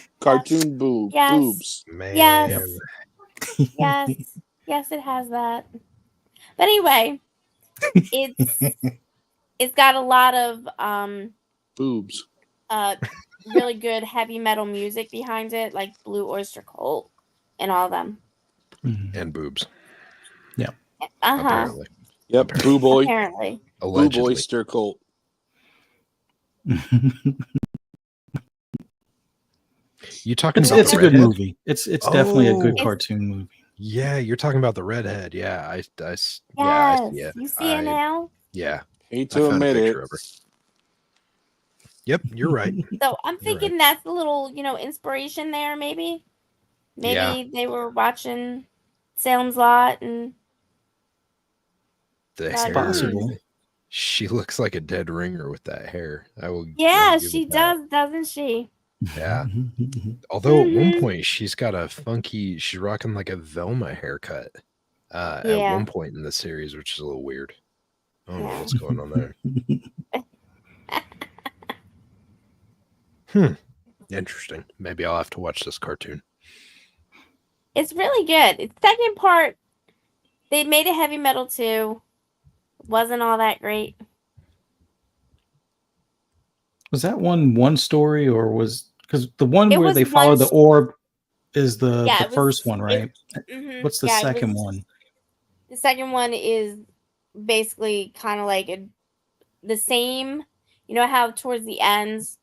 boobs. Man. Yes, it has that. But anyway, it's got a lot of boobs. Really good heavy metal music behind it, like Blue Oyster Cult and all of them. And boobs. Yeah. Apparently. Yep. Boo boy. Apparently. Allegedly. Boo Oyster Cult. You talking about it's a good movie. It's definitely a good cartoon movie. Yeah, you're talking about the redhead. Yeah, I Yes, see it. you see it now? Yeah. Hate to admit it. Yep, you're right. So I'm thinking that's a little, inspiration there, maybe. Maybe they were watching Salem's Lot and the It's hair. possible. She looks like a dead ringer with that hair. yeah, she does, doesn't she? Yeah. Although at one point she's rocking like a Velma haircut at one point in the series, which is a little weird. I don't know what's going on there. Interesting. Maybe I'll have to watch this cartoon. It's really good. Its second part, they made a Heavy Metal 2. Wasn't all that great. Was that one story, or was because the one It where was they follow one. the orb is Yeah, the it first was. one, It. right? What's the Yeah, it second was. one? The second one is basically kind of like the same. You know how towards the ends,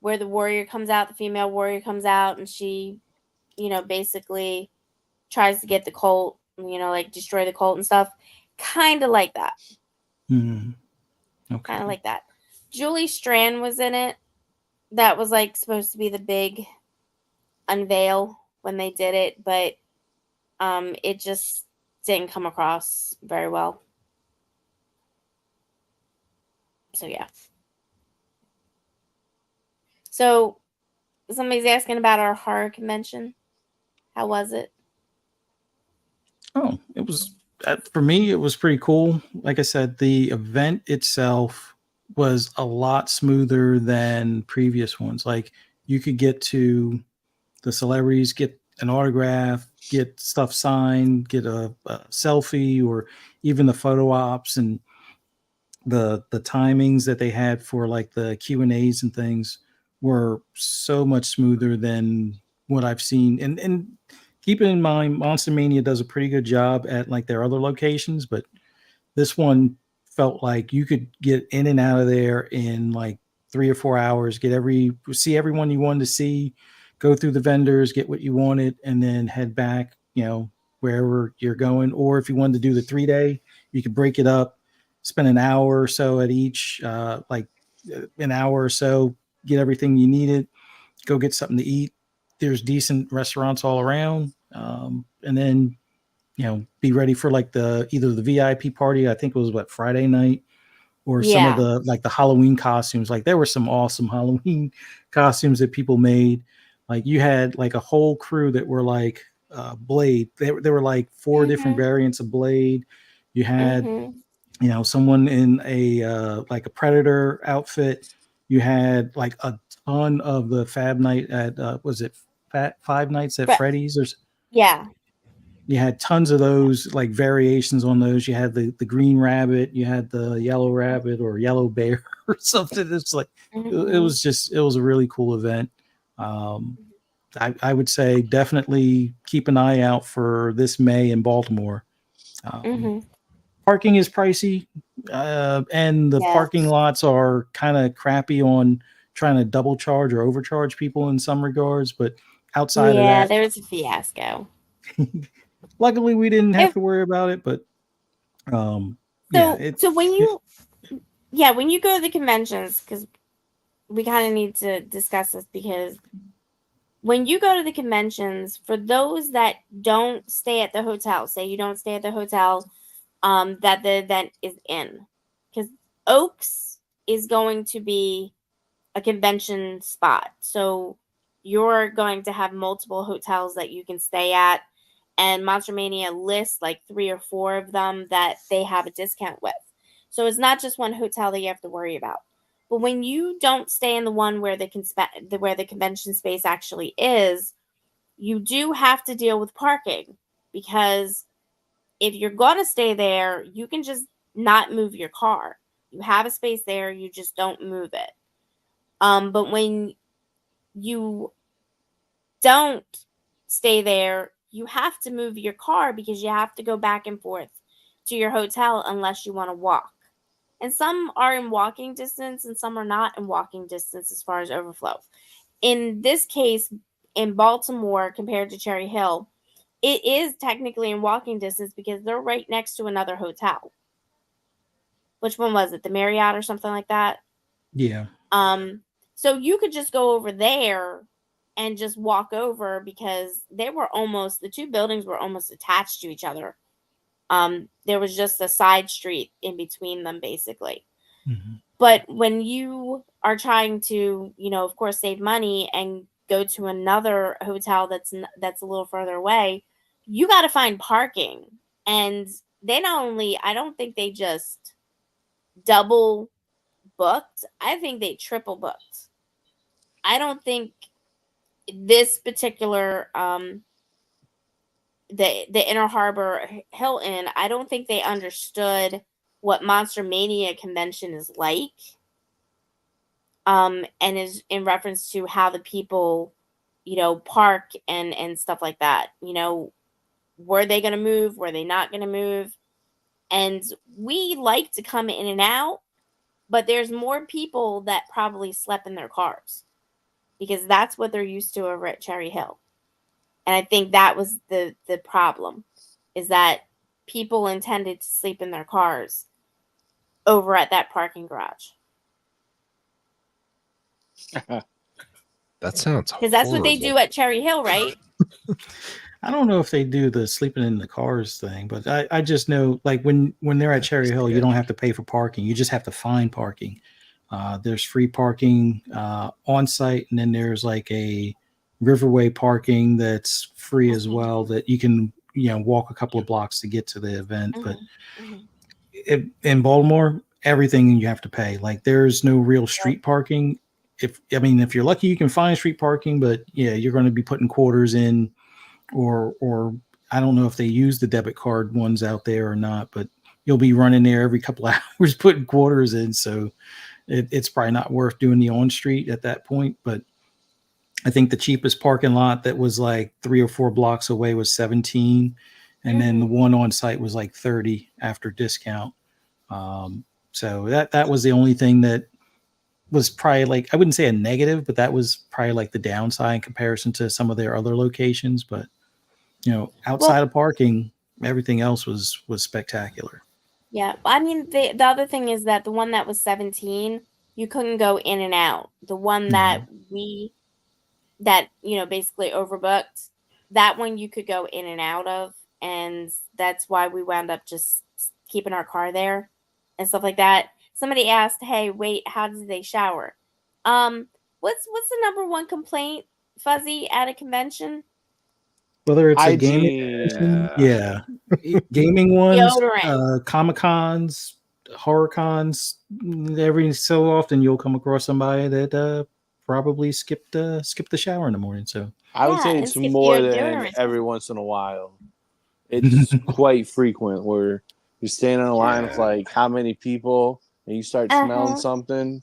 where the warrior comes out, the female warrior comes out, and she, basically tries to get the cult, like destroy the cult and stuff. Kind of like that. Hmm. Kind of Okay. like that. Julie Strand was in it. That was like supposed to be the big unveil when they did it, but it just didn't come across very well. So yeah. So somebody's asking about our horror convention. How was it? Oh, it was for me. It was pretty cool. Like I said, the event itself was a lot smoother than previous ones. Like you could get to the celebrities, get an autograph, get stuff signed, get a selfie, or even the photo ops, and the timings that they had for like the Q&As and things were so much smoother than what I've seen. And keeping in mind, Monster Mania does a pretty good job at like their other locations, but this one felt like you could get in and out of there in like 3 or 4 hours, see everyone you wanted to see, go through the vendors, get what you wanted, and then head back, wherever you're going. Or if you wanted to do the 3 day, you could break it up, spend an hour or so at each, an hour or so, get everything you needed, go get something to eat. There's decent restaurants all around. And then be ready for like either the VIP party. I think it was Friday night, or some of Yeah. the like the Halloween costumes. Like there were some awesome Halloween costumes that people made. Like you had like a whole crew that were like Blade. There were like four different Mhm. variants of Blade. You had Mhm. someone in a like a Predator outfit. You had like a ton of the Fab Night at was it Five Nights at But Freddy's, or yeah. you had tons of those like variations on those. You had the green rabbit, you had the yellow rabbit or yellow bear or something. It's like Mhm. it was a really cool event. Um, I would say definitely keep an eye out for this May in Baltimore. Um, Mhm. Parking is pricey, and the parking Yes. lots are kind of crappy on trying to double charge or overcharge people in some regards. But outside of Yeah, that, there was a fiasco. luckily we didn't have If to worry about it. But yeah, so when you when you go to the conventions, because we kind of need to discuss this, because when you go to the conventions, for those that don't stay at the hotel, say you don't stay at the hotel that the event is in, because Oaks is going to be a convention spot. So you're going to have multiple hotels that you can stay at. And Monster Mania lists like 3 or 4 of them that they have a discount with. So it's not just one hotel that you have to worry about. But when you don't stay in the one where where the convention space actually is, you do have to deal with parking, because if you're going to stay there, you can just not move your car. You have a space there, you just don't move it. But when you don't stay there, you have to move your car, because you have to go back and forth to your hotel unless you want to walk. And some are in walking distance and some are not in walking distance as far as overflow. In this case, in Baltimore compared to Cherry Hill, it is technically in walking distance because they're right next to another hotel. Which one was it? The Marriott or something like that? yeah. Um, so you could just go over there and just walk over, because the 2 buildings were almost attached to each other. There was just a side street in between them, basically. Mhm. But when you are trying to, of course, save money and go to another hotel that's a little further away, you got to find parking. And they not only, I don't think they just double booked, I think they triple booked. I don't think this particular the Inner Harbor Hilton, I don't think they understood what Monster Mania convention is like. and is in reference to how the people, park and stuff like that. Were they going to move? Were they not going to move? And we like to come in and out, but there's more people that probably slept in their cars because that's what they're used to over at Cherry Hill. And I think that was the problem, is that people intended to sleep in their cars over at that parking garage. That sounds Because that's what they do at Cherry Hill, right? I don't know if they do the sleeping in the cars thing, but I just know, like, when they're at Cherry Hill, you don't have to pay for parking. You just have to find parking. There's free parking on site, and then there's like a Riverway parking that's free as well, that you can walk a couple of blocks to get to the event. But in Baltimore, everything you have to pay. Like, there's no real street parking. If you're lucky, you can find street parking, but yeah, you're going to be putting quarters in, or I don't know if they use the debit card ones out there or not, but you'll be running there every couple of hours putting quarters in. So it's probably not worth doing the on street at that point. But I think the cheapest parking lot that was like 3 or 4 blocks away was 17. And then the one on site was like 30 after discount. So that was the only thing that was probably, like, I wouldn't say a negative, but that was probably like the downside in comparison to some of their other locations. But outside of parking, everything else was spectacular. Yeah, I mean, the other thing is that the one that was 17, you couldn't go in and out. The one that basically overbooked, that one you could go in and out of, and that's why we wound up just keeping our car there and stuff like that. Somebody asked, "Hey, wait, how did they shower?" What's the number one complaint, Fuzzy, at a convention? Whether it's a Hygiene. gaming ones, Deodorant. Comic-Cons, horror cons, every so often you'll come across somebody that probably skipped the shower in the morning. So I would say it's more than every once in a while. It's quite frequent where you're standing in a line of like how many people, and you start smelling something.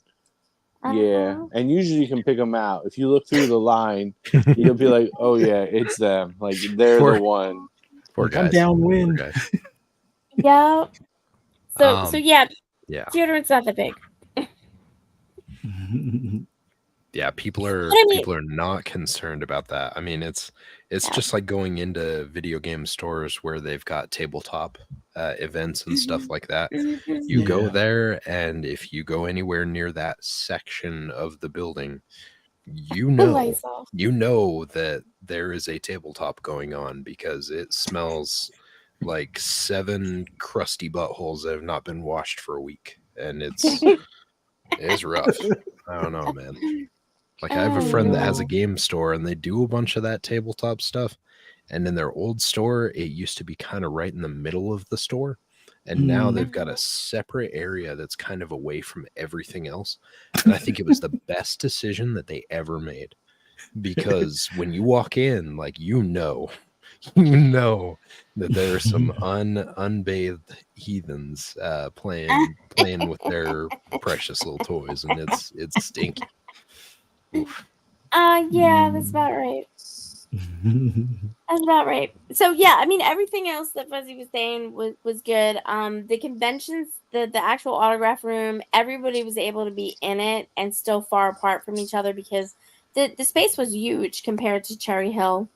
Yeah, and usually you can pick them out. If you look through the line, you'll be like, "Oh yeah, it's them. Like they're the one." Poor guys. I'm downwind. Yeah. So yeah, deodorant's not that big. Yeah, people are not concerned about that. I mean, it's just like going into video game stores where they've got tabletop events and stuff like that. You go there, and if you go anywhere near that section of the building, you know that there is a tabletop going on, because it smells like 7 crusty buttholes that have not been washed for a week, and it's rough. I don't know, man. Like, I have a friend that has a game store, and they do a bunch of that tabletop stuff. And in their old store, it used to be kind of right in the middle of the store. And now they've got a separate area that's kind of away from everything else. And I think it was the best decision that they ever made. Because when you walk in, like, you know that there are some unbathed heathens playing with their precious little toys, and it's stinky. Oof. Yeah, that's about right. That's about right. So yeah, I mean, everything else that Fuzzy was saying was good. The conventions, the actual autograph room, everybody was able to be in it and still far apart from each other because the space was huge compared to Cherry Hill.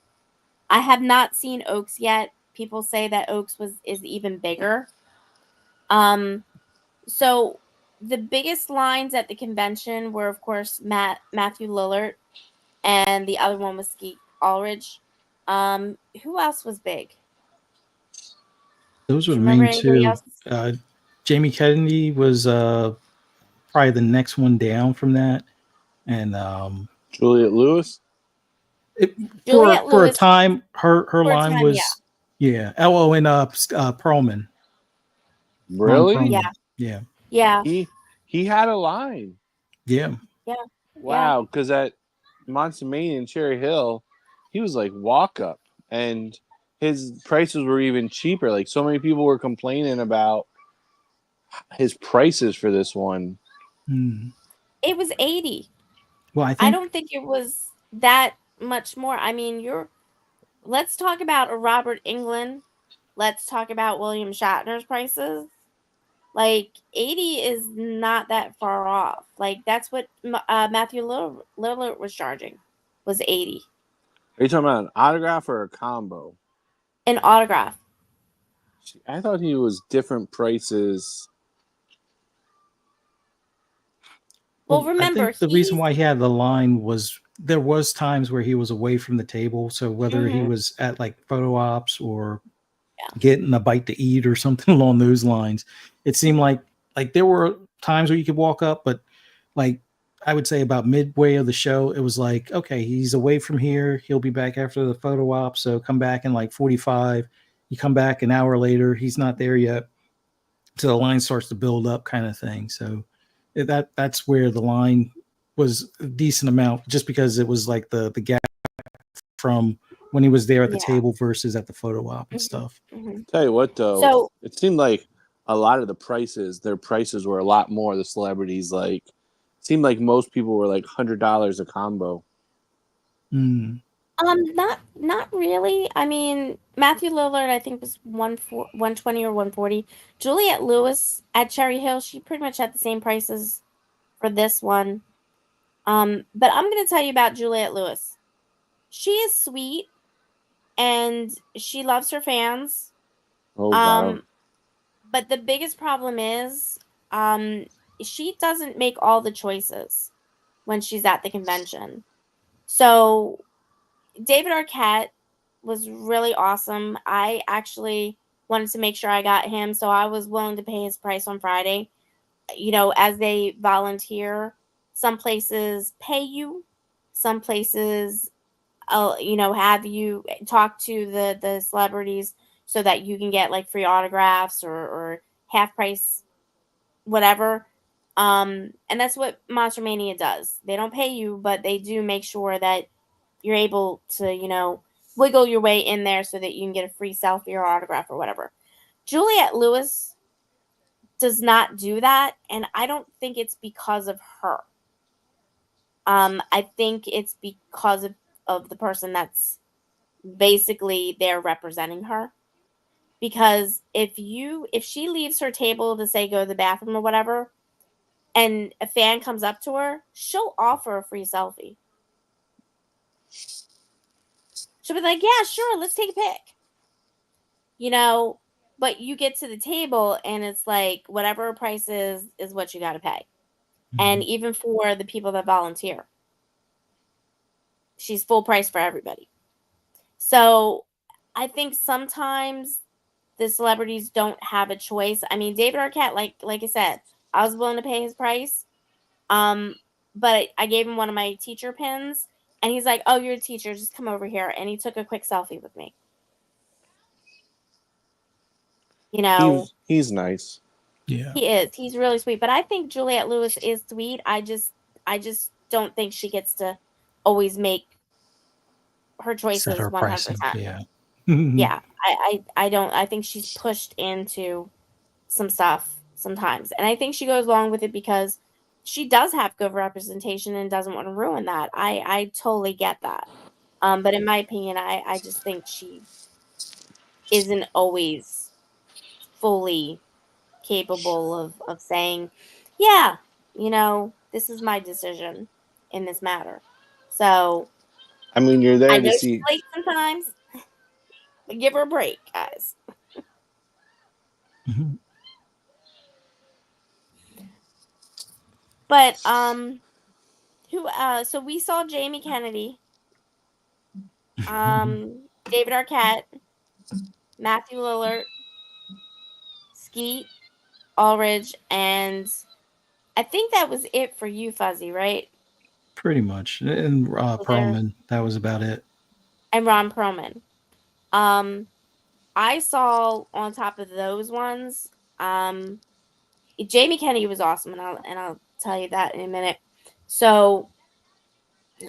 I have not seen Oaks yet. People say that Oaks is even bigger. So the biggest lines at the convention were, of course, Matthew Lillard, and the other one was Skeet Ulrich. Who else was big? Those were the main two. Jamie Kennedy was probably the next one down from that, and Juliette Lewis. For a time, her line was LO and Perlman. Really? Yeah. He had a line. Yeah. Wow, because at Montsemania and Cherry Hill, he was like walk up, and his prices were even cheaper. Like, so many people were complaining about his prices for this one. It was 80. Well, I I think don't think it was that much more. I mean, let's talk about a Robert Englund. Let's talk about William Shatner's prices. Like 80 is not that far off. Like that's what Matthew Lillard was charging, was 80. Are you talking about an autograph or a combo? An autograph. I thought he was different prices. Well, I remember, think the reason why he had the line was there was times where he was away from the table. So whether he was at like photo ops or getting a bite to eat or something along those lines, it seemed like there were times where you could walk up, but like I would say about midway of the show, it was like, okay, he's away from here. He'll be back after the photo op. So come back in like 45. You come back an hour later, he's not there yet. So the line starts to build up kind of thing. So that's where the line was a decent amount just because it was like the gap from when he was there at the table versus at the photo op and stuff. Tell you what, though, So it seemed like a lot of their prices were a lot more. The celebrities, like, seemed like most people were like $100 a combo. not really. I mean, Matthew Lillard, I think was 120 or 140. Juliette Lewis at Cherry Hill, she pretty much had the same prices for this one. But I'm gonna tell you about Juliette Lewis. She is sweet and she loves her fans. Oh wow. But the biggest problem is she doesn't make all the choices when she's at the convention. So David Arquette was really awesome. I actually wanted to make sure I got him, so I was willing to pay his price on Friday. You know, as they volunteer, some places pay you, some places, have you talk to the celebrities so that you can get like free autographs or half price, whatever. And that's what Monster Mania does. They don't pay you, but they do make sure that you're able to, wiggle your way in there so that you can get a free selfie or autograph or whatever. Juliette Lewis does not do that, and I don't think it's because of her. I think it's because of the person that's basically there representing her. Because if she leaves her table to say go to the bathroom or whatever, and a fan comes up to her, she'll offer a free selfie. She'll be like, yeah, sure, let's take a pic. But you get to the table and it's like whatever price is what you got to pay. And even for the people that volunteer, she's full price for everybody. So I think sometimes the celebrities don't have a choice. I mean, David Arquette, like I said, I was willing to pay his price. But I gave him one of my teacher pins, and he's like, "Oh, you're a teacher. Just come over here." And he took a quick selfie with me. He's nice. Yeah, he is. He's really sweet. But I think Juliette Lewis is sweet. I just don't think she gets to always make her choices set her 100%. pricing. Yeah, Yeah, I don't. I think she's pushed into some stuff sometimes, and I think she goes along with it because she does have good representation and doesn't want to ruin that. I totally get that. But in my opinion, I just think she isn't always fully capable of saying, yeah, this is my decision in this matter. So I mean, you're I there know to she's see. late sometimes, but give her a break, guys. But so we saw Jamie Kennedy, David Arquette, Matthew Lillard, Skeet Ulrich, and I think that was it for you, Fuzzy, right? pretty much. And Was there Perlman, that was about it. and Ron Perlman. I saw on top of those ones, Jamie Kennedy was awesome, and I'll tell you that in a minute. So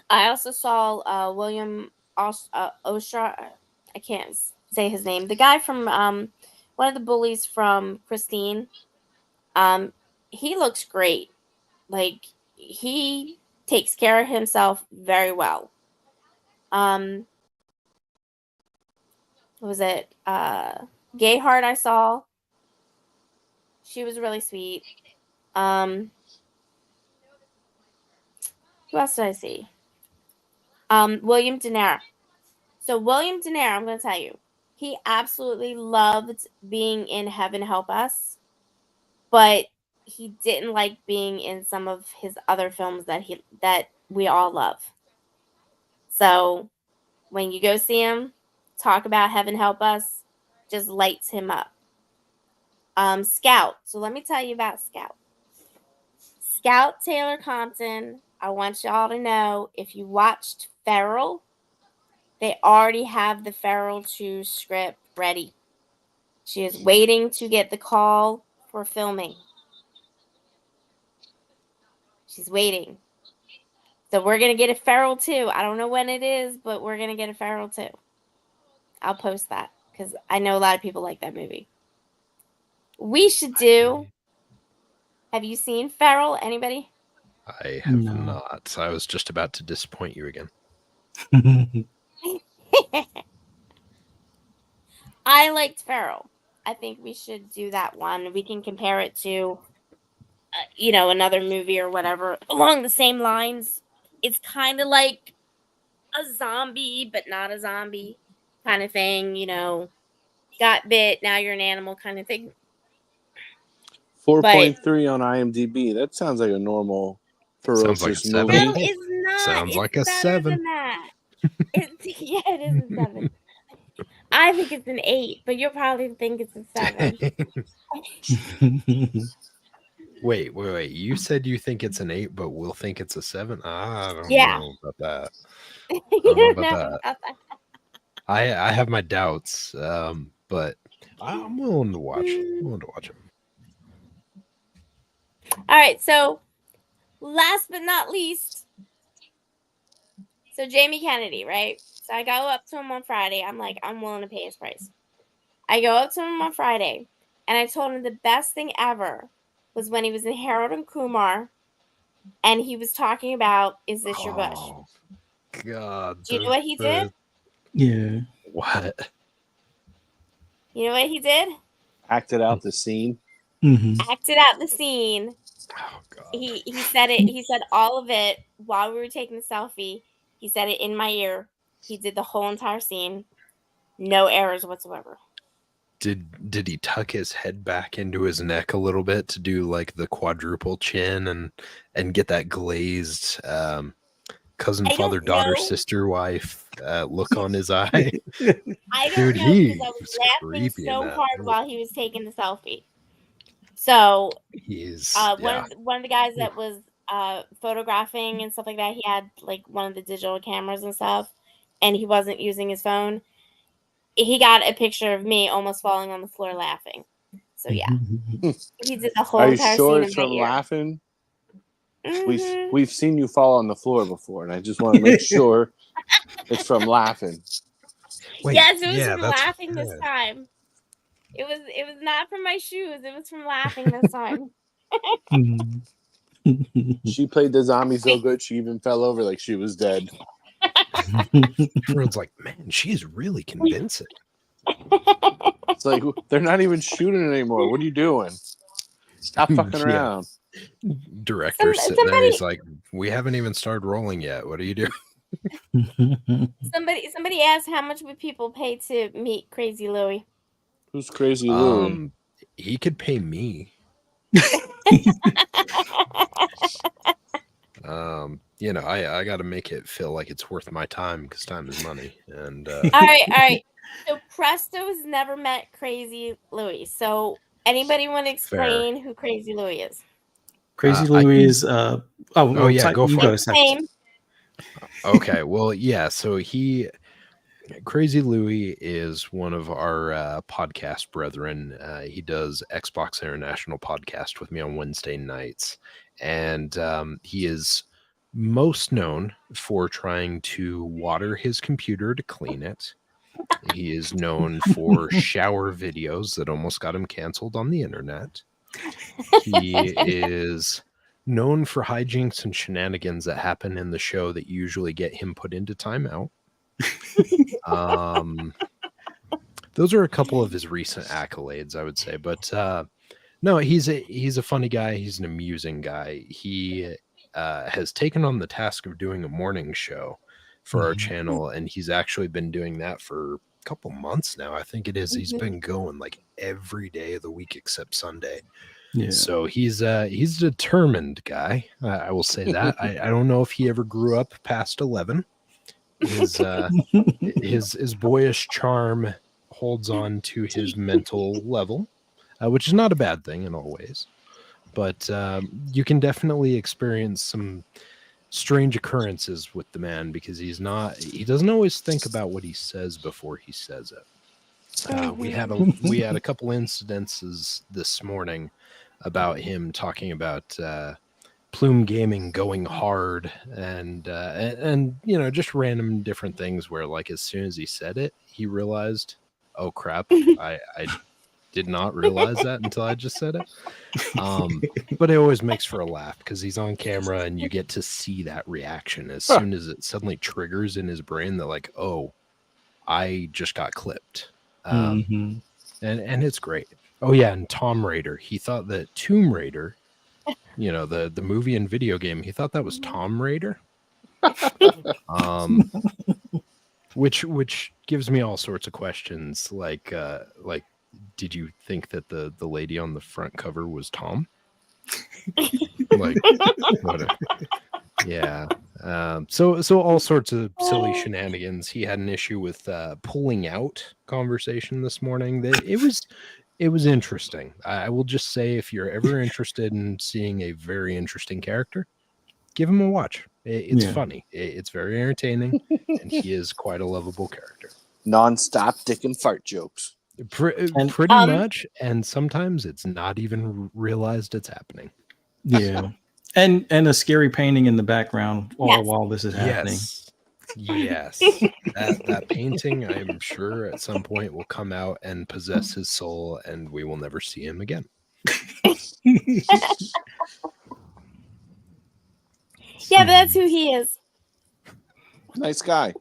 I also saw William Osha. I can't say his name. The guy from one of the bullies from Christine. Um, he looks great. Like he takes care of himself very well. What was it? Gay Heart I saw. She was really sweet. Who else did I see? William Daenerys. So William Daenerys, I'm going to tell you, he absolutely loved being in Heaven Help Us, but he didn't like being in some of his other films that we all love. So when you go see him talk about Heaven Help Us, just lights him up. Scout. So let me tell you about Scout. Scout Taylor Compton. I want y'all to know, if you watched Feral, they already have the Feral 2 script ready. She is waiting to get the call for filming. She's waiting. So we're going to get a Feral 2. I don't know when it is, but we're going to get a Feral 2. I'll post that because I know a lot of people like that movie. We should do... Have you seen Feral? Anybody? I have not. I was just about to disappoint you again. I liked Feral. I think we should do that one. We can compare it to, another movie or whatever along the same lines. It's kind of like a zombie, but not a zombie kind of thing. Got bit, now you're an animal kind of thing. 4.3 on IMDb. That sounds like a normal Ferocious movie. No, it's not. Sounds it's like a better 7. Than that. It is a 7. I think it's an 8, but you'll probably think it's a 7. Wait. You said you think it's an 8, but we'll think it's a 7? I don't know about that. I have my doubts, but I'm willing to watch. It. All right, so last but not least, so Jamie Kennedy, right? So I go up to him on Friday. I'm like, I'm willing to pay his price. I go up to him on Friday, and I told him the best thing ever was when he was in Harold and Kumar, and he was talking about, is this your bush? God. Do you know what he did? Yeah. What? You know what he did? Acted out the scene. Mm-hmm. Acted out the scene. Oh, God. He said it. He said all of it while we were taking the selfie. He said it in my ear. He did the whole entire scene. No errors whatsoever. Did he tuck his head back into his neck a little bit to do like the quadruple chin and get that glazed cousin, father, daughter, sister, wife look on his eye? I don't know, because I was laughing so hard while he was taking the selfie. So one of the guys that was photographing and stuff like that, he had like one of the digital cameras and stuff, and he wasn't using his phone. He got a picture of me almost falling on the floor laughing. So yeah, he did the whole entire scene. Are you sure it's from laughing? Mm-hmm. We've seen you fall on the floor before, and I just want to make sure it's from laughing. Wait, yes, it was from laughing this time. It was not from my shoes. It was from laughing this time. She played the zombie so good she even fell over like she was dead. Everyone's like, man, she's really convincing. It's like, they're not even shooting anymore. What are you doing? Stop fucking around. Director sitting there, he's like, we haven't even started rolling yet. What are you doing? Somebody asked how much would people pay to meet Crazy Louie? Who's Crazy Louie? He could pay me. I got to make it feel like it's worth my time because time is money. And all right. So Presto's never met Crazy Louie. So anybody want to explain who Crazy Louie is? Crazy Louie is go for it. Okay, well, yeah. So Crazy Louie is one of our podcast brethren. He does Xbox International podcast with me on Wednesday nights, and he is most known for trying to water his computer to clean it. He is known for shower videos that almost got him canceled on the internet. He is known for hijinks and shenanigans that happen in the show that usually get him put into timeout. Those are a couple of his recent accolades, I would say. But no, he's a funny guy. He's an amusing guy. He has taken on the task of doing a morning show for our channel, and he's actually been doing that for a couple months now. I think it is. He's been going like every day of the week except Sunday. Yeah. So he's a determined guy. I will say that. I don't know if he ever grew up past 11. His boyish charm holds on to his mental level, which is not a bad thing in all ways. But you can definitely experience some strange occurrences with the man because he doesn't always think about what he says before he says it. We had a couple incidences this morning about him talking about Plume Gaming going hard and just random different things where like as soon as he said it, he realized, oh crap, I did not realize that until I just said it. But it always makes for a laugh because he's on camera and you get to see that reaction as soon as it suddenly triggers in his brain that like, oh, I just got clipped. And it's great. Oh yeah, and Tomb Raider. He thought that Tomb Raider, the movie and video game, he thought that was Tomb Raider. Which gives me all sorts of questions like did you think that the lady on the front cover was Tom? Like what yeah. So all sorts of silly shenanigans. He had an issue with pulling out conversation this morning. It was interesting. I will just say if you're ever interested in seeing a very interesting character, give him a watch. It's funny. It's very entertaining, and he is quite a lovable character. Non-stop dick and fart jokes. Pretty much, and sometimes it's not even realized it's happening. Yeah. And a scary painting in the background while this is happening. Yes. that painting, I'm sure at some point will come out and possess his soul, and we will never see him again. Yeah, but that's who he is. Nice guy.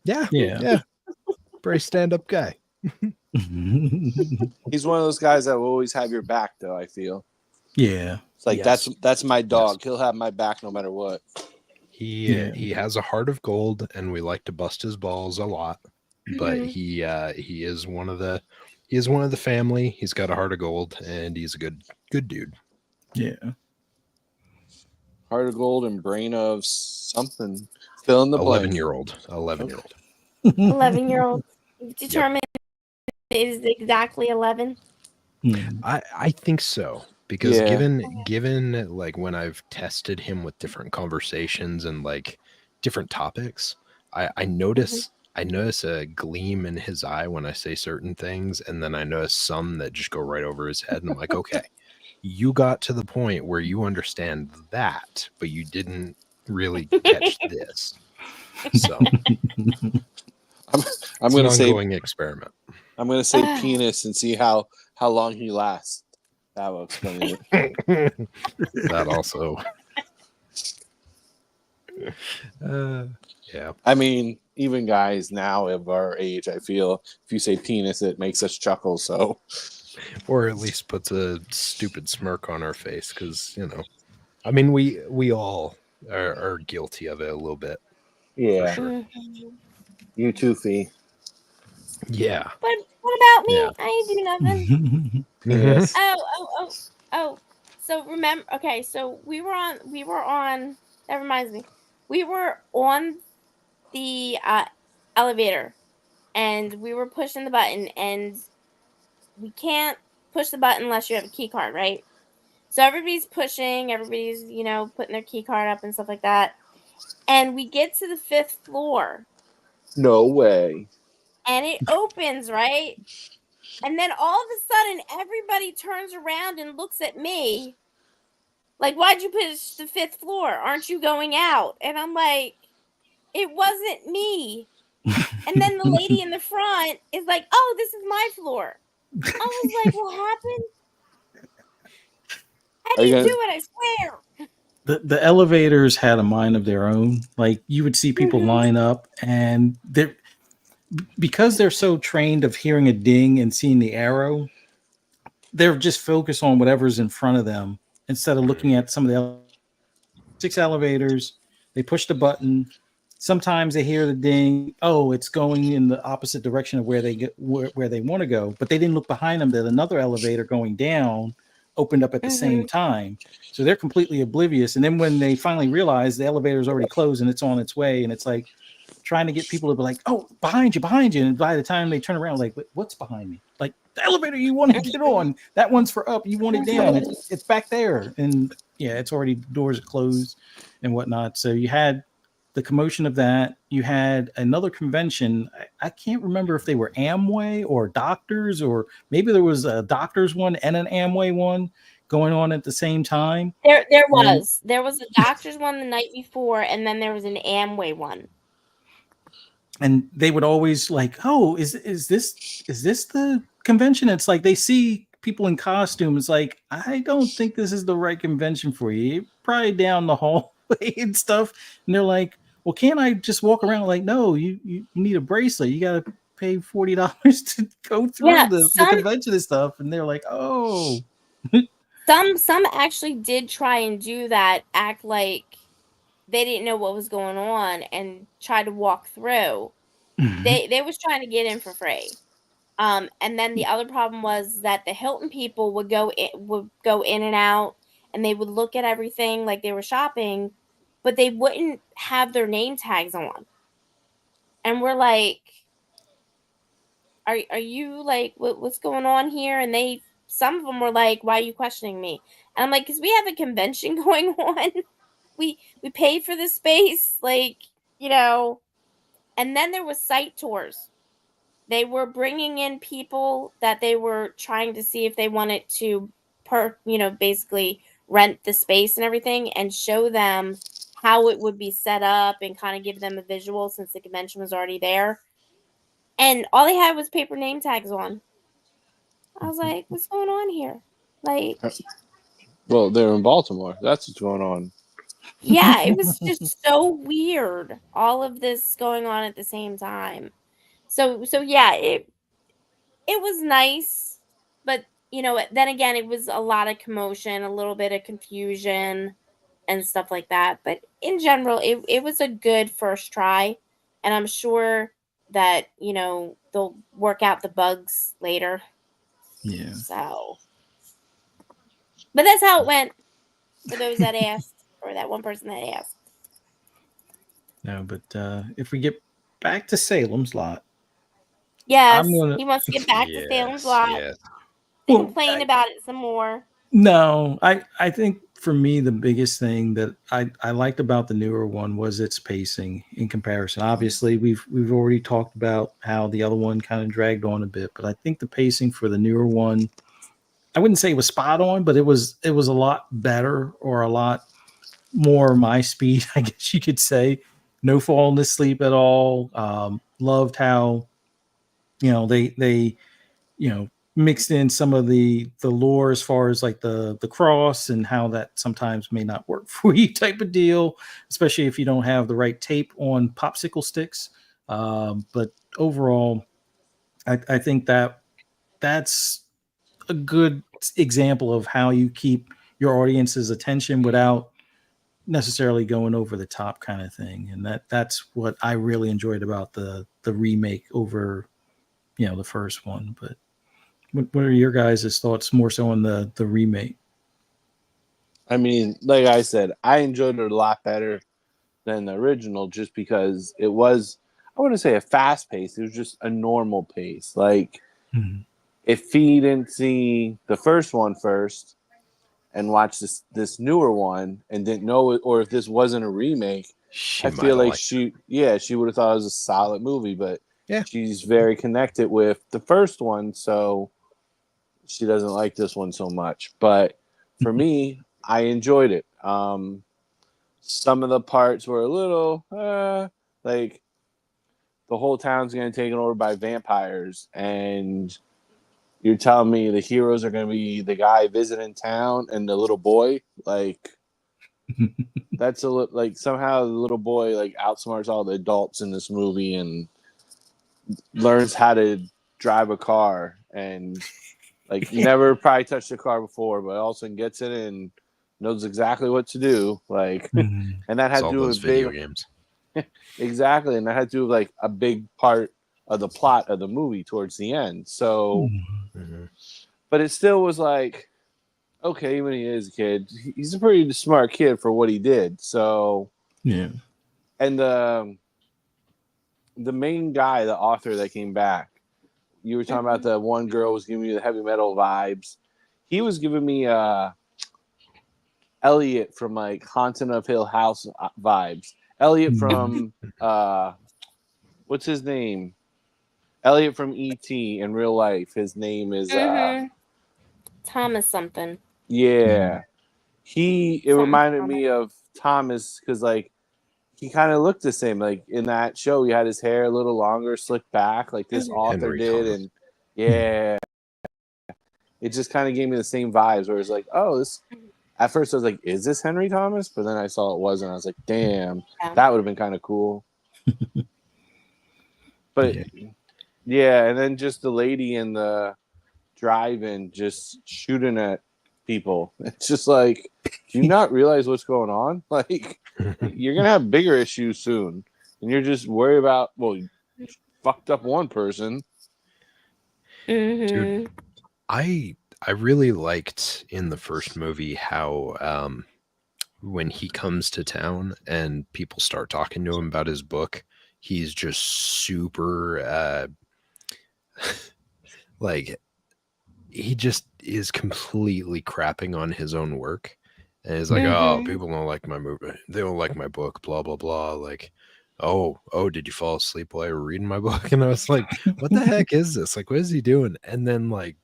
Yeah. Very stand-up guy. He's one of those guys that will always have your back, though, I feel. Yeah. It's like that's my dog. He'll have my back no matter what. He has a heart of gold, and we like to bust his balls a lot. But he is one of the family. He's got a heart of gold, and he's a good dude. Yeah. Heart of gold and brain of something. Fill in the 11-year-old. 11-year-old. 11-year-old. Determined it is exactly 11. I think so. Because given like when I've tested him with different conversations and like different topics, I notice a gleam in his eye when I say certain things, and then I notice some that just go right over his head, and I'm like, okay, you got to the point where you understand that, but you didn't really catch this. So I'm going to say ongoing experiment. I'm going to say penis and see how long he lasts. That will explain it. That also. Yeah. I mean, even guys now of our age, I feel if you say penis, it makes us chuckle. So, or at least puts a stupid smirk on our face because I mean, we all are guilty of it a little bit. Yeah. Sure. You too, Fee. Yeah. What about me? Yeah. I ain't do nothing. Yes. Oh. So remember, okay, so we were on, that reminds me. We were on the elevator and we were pushing the button, and we can't push the button unless you have a key card, right? So everybody's pushing, everybody's, putting their key card up and stuff like that. And we get to the 5th floor. No way. And it opens, right? And then all of a sudden, everybody turns around and looks at me like, why'd you push the 5th floor? Aren't you going out? And I'm like, it wasn't me. And then the lady in the front is like, oh, this is my floor. I was like, what happened? How do you do it? I swear. the elevators had a mind of their own. Like you would see people Mhm. line up, and they're because they're so trained of hearing a ding and seeing the arrow, they're just focused on whatever's in front of them instead of looking at some of the 6 elevators. They push the button. Sometimes they hear the ding. Oh, it's going in the opposite direction of where they get where they want to go, but they didn't look behind them that another elevator going down opened up at the same Mhm. time. So they're completely oblivious. And then when they finally realize the elevator's already closed and it's on its way, and it's like trying to get people to be like, "Oh, behind you, behind you!" And by the time they turn around, like, "What's behind me?" Like the elevator you want to get on. That one's for up. You want it down. Mhm. It's back there, and yeah, it's already doors are closed and whatnot. So you had the commotion of that. You had another convention. I can't remember if they were Amway or doctors, or maybe there was a doctors one and an Amway one going on at the same time. There And was a doctor's one the night before, and then there was an Amway one. and they would always like, oh, is this the convention? It's like they see people in costumes, like, I don't think this is the right convention for you. You're probably down the hallway and stuff. And they're like, well, can't I just walk around? Like, no, you need a bracelet. You gotta pay $40 to go through Yeah, the convention and stuff. And they're like, oh. some actually did try and do that, act like they didn't know what was going on and try to walk through. Mhm. They was trying to get in for free. And then the other problem was that the Hilton people would go in and out, and they would look at everything like they were shopping, but they wouldn't have their name tags on. And we're like, are you like what's going on here? And they some of them were like, why are you questioning me? And I'm like, because we have a convention going on. We paid for this space, like, you know. And then there was site tours. They were bringing in people that they were trying to see if they wanted to basically rent the space and everything, and show them how it would be set up and kind of give them a visual since the convention was already there. And all they had was paper name tags on. I was like, what's going on here? Like, Well, they're in Baltimore. That's what's going on. yeah, it was just so weird. All of this going on at the same time. So yeah, it was nice, but then again, it was a lot of commotion, a little bit of confusion and stuff like that. But in general, it was a good first try, and I'm sure that, they'll work out the bugs later. Yeah. So, but that's how it went for those that asked, or that one person that asked. No, but if we get back to Salem's Lot, I'm Yes, gonna he wants to get back to Salem's Yes, Lot yes. to well, complain about it some more. no, I think for me the biggest thing that I liked about the newer one was its pacing in comparison. Obviously, we've already talked about how the other one kind of dragged on a bit, but I think the pacing for the newer one, I wouldn't say it was spot on, but it was a lot better, or a lot more my speed, I guess you could say. No falling asleep at all. Loved how they mixed in some of the lore as far as like the cross and how that sometimes may not work for you type of deal, especially if you don't have the right tape on popsicle sticks. But overall, I think that's a good example of how you keep your audience's attention without necessarily going over the top kind of thing. And that's what I really enjoyed about the remake over the first one. But what are your guys' thoughts more so on the remake? I mean, like I said, I enjoyed it a lot better than the original just because it was, I wouldn't say a fast pace, it was just a normal pace. Like, Mhm. if he didn't see the first one first and watch this newer one and didn't know it, or if this wasn't a remake, She I might feel have like liked she would have thought it was a solid movie, but it. she's very connected with the first one, so she doesn't like this one so much. But for me, I enjoyed it. Some of the parts were a little like the whole town's getting taken over by vampires, and you're telling me the heroes are going to be the guy visiting town and the little boy? Like, That's like somehow the little boy like outsmarts all the adults in this movie and learns how to drive a car and like never probably touched a car before, but all of a sudden gets in it and knows exactly what to do. Like, Mhm. and that It's had to all do those with video big games. exactly, and that had to do with like a big part of the plot of the movie towards the end. So, Mhm. but it still was like, okay, when he is a kid, he's a pretty smart kid for what he did. So, Yeah. and the main guy, the author that came back, you were talking about the one girl was giving me the heavy metal vibes. He was giving me Elliot from like Haunting of Hill House vibes. Elliot from what's his name? Elliot from E.T. in real life. His name is Thomas something. yeah. It Something reminded Thomas. me of Thomas because like he kind of looked the same. Like in that show, he had his hair a little longer, slicked back, like this author Henry did, Thomas. and yeah, it just kind of gave me the same vibes. Where it's like, oh, this. At first, I was like, is this Henry Thomas? But then I saw it wasn't. I was like, damn, Yeah. that would have been kind of cool. But yeah, and then just the lady in the drive-in just shooting at people. It's just like, do you not realize what's going on? Like, you're gonna have bigger issues soon, and you're just worried about you fucked up one person. Dude, I really liked in the first movie how when he comes to town and people start talking to him about his book, he's just super like he just is completely crapping on his own work. And he's like, oh, people don't like my movie. They don't like my book, blah, blah, blah. Like, oh, did you fall asleep while you were reading my book? And I was like, what the heck is this? Like, what is he doing? And then like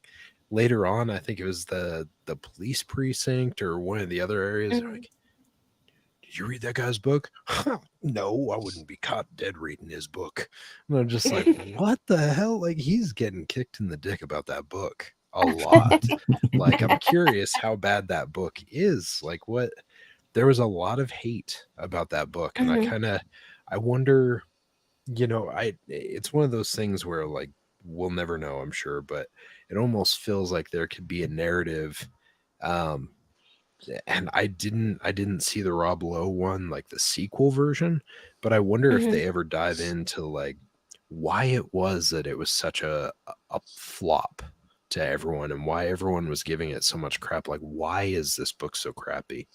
later on, I think it was the police precinct or one of the other areas. They're like, did you read that guy's book? No, I wouldn't be caught dead reading his book. And I'm just like, what the hell? Like, he's getting kicked in the dick about that book a lot. Like, I'm curious how bad that book is. Like, what? There was a lot of hate about that book, and I wonder. It's one of those things where like we'll never know, I'm sure, but it almost feels like there could be a narrative. Um, and I didn't see the Rob Lowe one, like the sequel version, but I wonder if they ever dive into like why it was that it was such a flop to everyone and why everyone was giving it so much crap. Like, why is this book so crappy?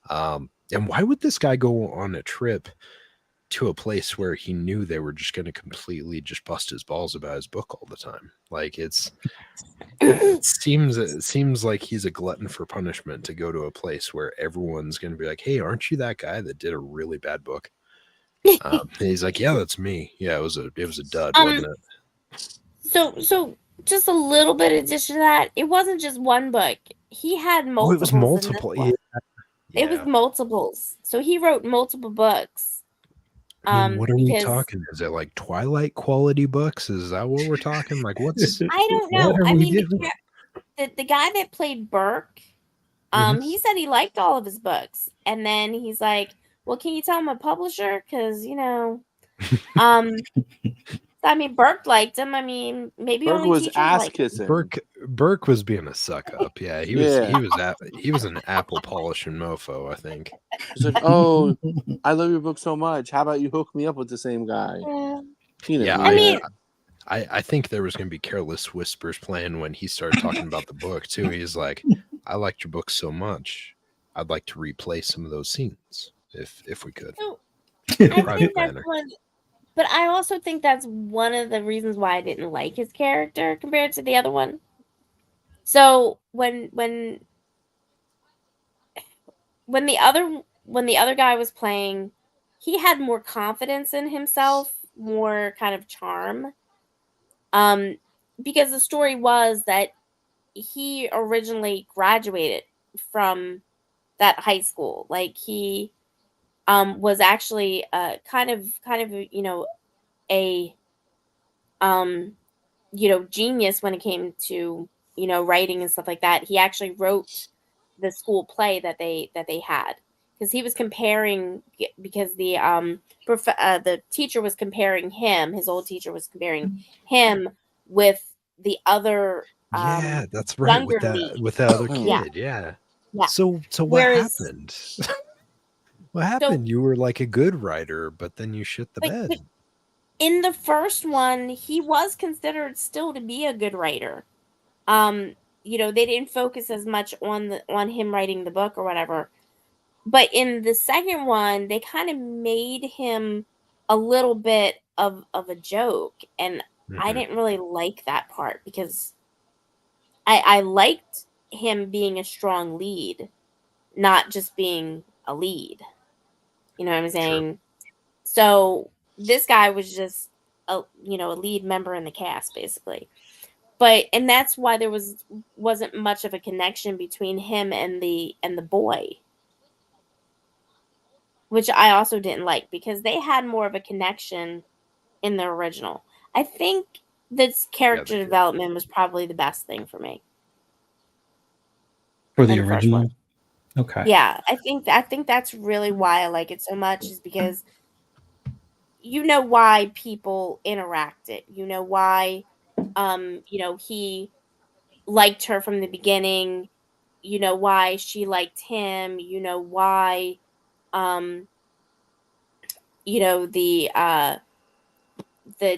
And why would this guy go on a trip to a place where he knew they were just going to completely just bust his balls about his book all the time? Like, it seems like he's a glutton for punishment to go to a place where everyone's going to be like, hey, aren't you that guy that did a really bad book? And he's like, yeah, that's me. Yeah, it was a dud, wasn't it? So just a little bit addition to that. It wasn't just one book. He had Oh, it was multiples in this multiple. one. Yeah. It was multiples. So he wrote multiple books. I mean, what are we Because talking? Is it like Twilight quality books? Is that what we're talking? Like, what's I don't know. what are I we mean, doing? the guy that played Burke, he said he liked all of his books, and then he's like, "Well, can you tell him a publisher? Because I mean, Burke liked him. I mean, maybe Burke only was teachers ass like him." kissing. Burke was being a suck up. Yeah, he was an apple polishing mofo, I think. He's like, oh, I love your book so much. How about you hook me up with the same guy? He didn't Yeah, mean I it. mean, I think there was going to be Careless Whispers playing when he started talking about the book too. He's like, I liked your book so much, I'd like to replay some of those scenes if we could. so In a I private think that's manner. one. But I also think that's one of the reasons why I didn't like his character compared to the other one. So when the other guy was playing, he had more confidence in himself, more kind of charm. Because the story was that he originally graduated from that high school. Like he was actually kind of a genius when it came to writing and stuff like that. He actually wrote the school play that they had because he was comparing, because the teacher was comparing him, his old teacher was comparing him with the other Yeah, that's right. younger lead. With that other Yeah, kid. Yeah. yeah. So what Whereas, happened? What so happened? You were like a good writer, but then you shit the but bed. in the first one, he was considered still to be a good writer. They didn't focus as much on him writing the book or whatever. But in the second one, they kind of made him a little bit of a joke, and I Mhm. didn't really like that part because I liked him being a strong lead, not just being a lead. You know what I'm Sure. saying? So this guy was just a lead member in the cast basically. And that's why there wasn't much of a connection between him and the boy, which I also didn't like because they had more of a connection in the original. I think this Yeah, they character did. development was probably the best thing for me For in the the first one. original. Okay. Yeah, I think that's really why I like it so much, is because you know why people interact it. You know why he liked her from the beginning. You know why she liked him. You know why um you know the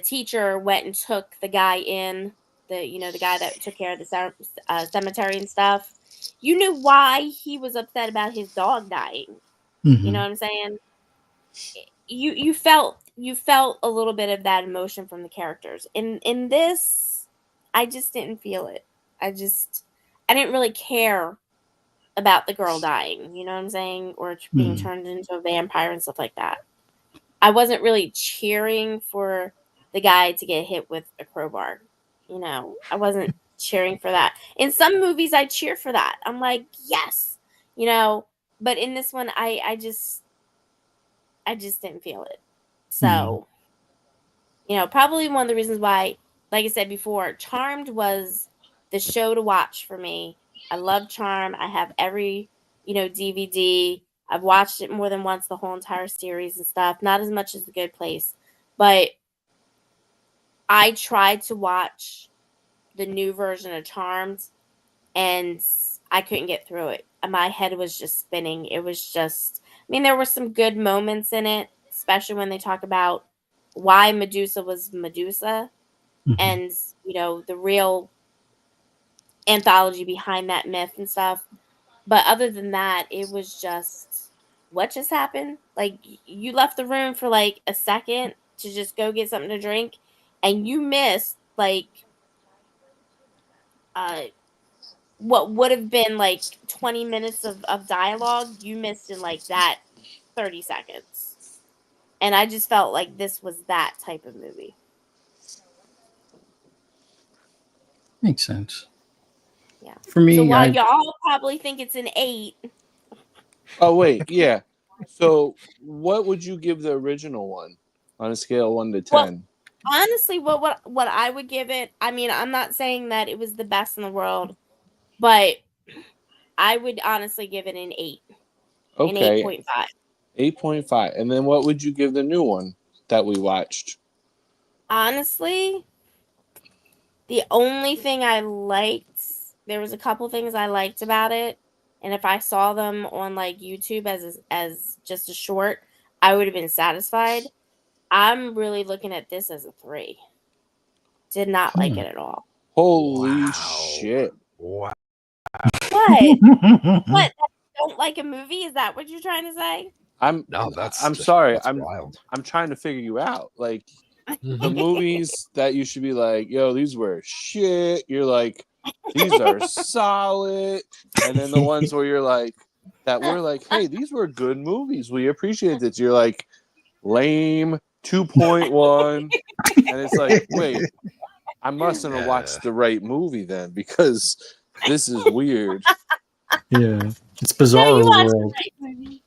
teacher went and took the guy in, the guy that took care of the cemetery and stuff. You knew why he was upset about his dog dying. You know Mm-hmm. what I'm saying? You felt a little bit of that emotion from the characters. In this, I just didn't feel it. I didn't really care about the girl dying. You know what I'm saying? Or being Mm-hmm. turned into a vampire and stuff like that. I wasn't really cheering for the guy to get hit with a crowbar. I wasn't cheering for that. In some movies, I cheer for that. I'm like, yes, you know. But in this one, I just didn't feel it. Mm-hmm. So, probably one of the reasons why, like I said before, Charmed was the show to watch for me. I love Charm. I have every, DVD. I've watched it more than once, the whole entire series and stuff. Not as much as The Good Place, but I tried to watch the new version of Charmed, and I couldn't get through it. My head was just spinning. It was just, I mean, there were some good moments in it, especially when they talk about why Medusa was Medusa, Mm-hmm. and, the real anthology behind that myth and stuff. But other than that, it was just, what just happened? Like, you left the room for like a second to just go get something to drink, and you missed like uh what would have been like 20 minutes of dialogue. You missed in like that 30 seconds. And I just felt like this was that type of movie. Makes sense. Yeah. For So me, while I y'all probably think it's an 8, Oh wait, yeah. So what would you give the original one on a scale of 1 to well, 10? honestly, what I would give it, I mean, I'm not saying that it was the best in the world, but I would honestly give it an 8, an Okay, 8.5. 8.5. And then what would you give the new one that we watched? Honestly, the only thing I liked, there was a couple things I liked about it, and if I saw them on like YouTube as just a short, I would have been satisfied. I'm really looking at this as a 3. Did not like hmm. it at all. Holy Wow. shit. Wow. What? What? Don't like a movie? Is that what you're trying to say? I'm No, I'm sorry. that's wild. I'm trying to figure you out. Like the movies that you should be like, yo, these were shit. You're like, these are solid. And then the ones where you're like, that were like, hey, these were good movies. We appreciate it. You're like, lame, 2.1. And it's like, wait, I mustn't have Yeah. watched the right movie then because this is weird. Yeah, it's No, bizarre you watched the world. right movie.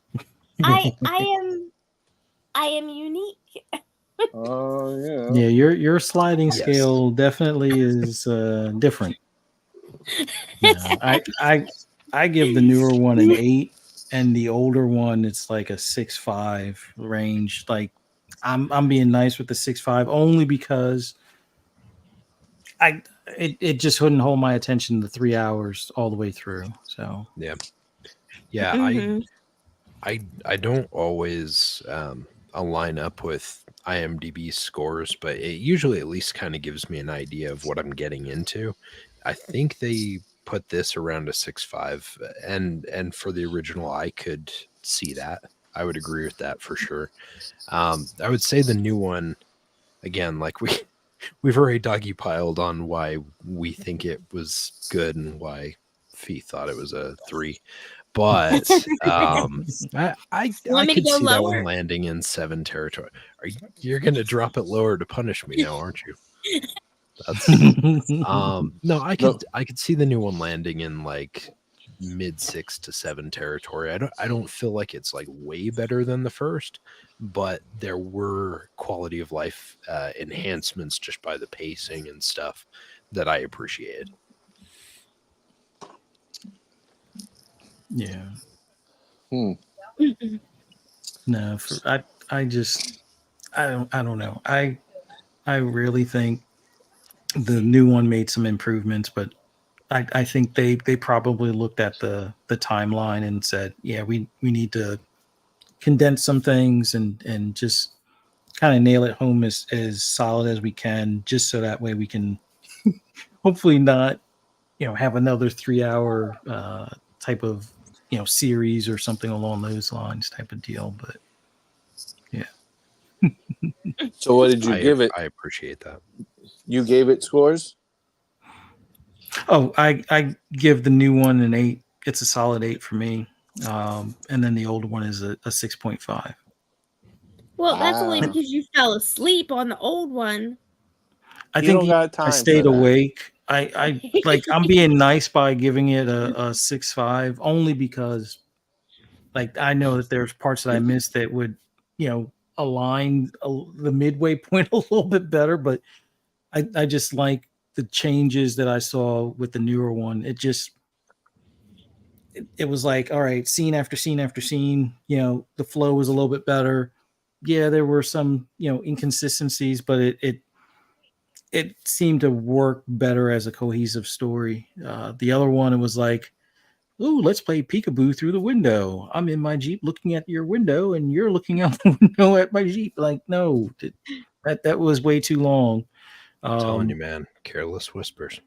I am unique. Oh, Yeah, your sliding Yes. scale definitely is different. Yeah, I give the newer one an 8. and the older one it's like a 6'5" range. Like I'm being nice with the 6'5" only because it just wouldn't hold my attention the 3 hours all the way through. So Yeah. Mhm. I don't always align up with IMDb scores, but it usually at least kind of gives me an idea of what I'm getting into. I think they put this around a 6.5, and for the original, I could see that. I would agree with that for sure. I would say the new one, again, like we've already doggy piled on why we think it was good and why Fee thought it was a 3. But I Want me to could go see that one lower? landing in 7 territory. You're going to drop it lower to punish me now, aren't you? That's no, No, I could see the new one landing in like mid 6 to 7 territory. I don't feel like it's like way better than the first, but there were quality of life enhancements just by the pacing and stuff that I appreciated. yeah. Mhm. No, I just I don't know. I really think the new one made some improvements, but I think they probably looked at the timeline and said, yeah, we need to condense some things and just kind of nail it home as solid as we can, just so that way we can hopefully not have another 3 hour type of series or something along those lines type of deal. But yeah. so what did you give it? I appreciate that. You gave it scores? Oh, I give the new one an 8. It's a solid 8 for me. And then the old one is a 6.5. Well, that's only Ah, because you fell asleep on the old one. I you think don't got I time for stayed that. awake. I like I'm being nice by giving it a 6.5 only because like I know that there's parts that I missed that would align the midway point a little bit better, but I just like the changes that I saw with the newer one. It was like, all right, scene after scene after scene, the flow was a little bit better. Yeah, there were some, inconsistencies, but it seemed to work better as a cohesive story. The other one, it was like, ooh, let's play peekaboo through the window. I'm in my Jeep looking at your window, and you're looking out the window at my Jeep. Like, no, that was way too long. I'm telling you, Um, man, careless whispers.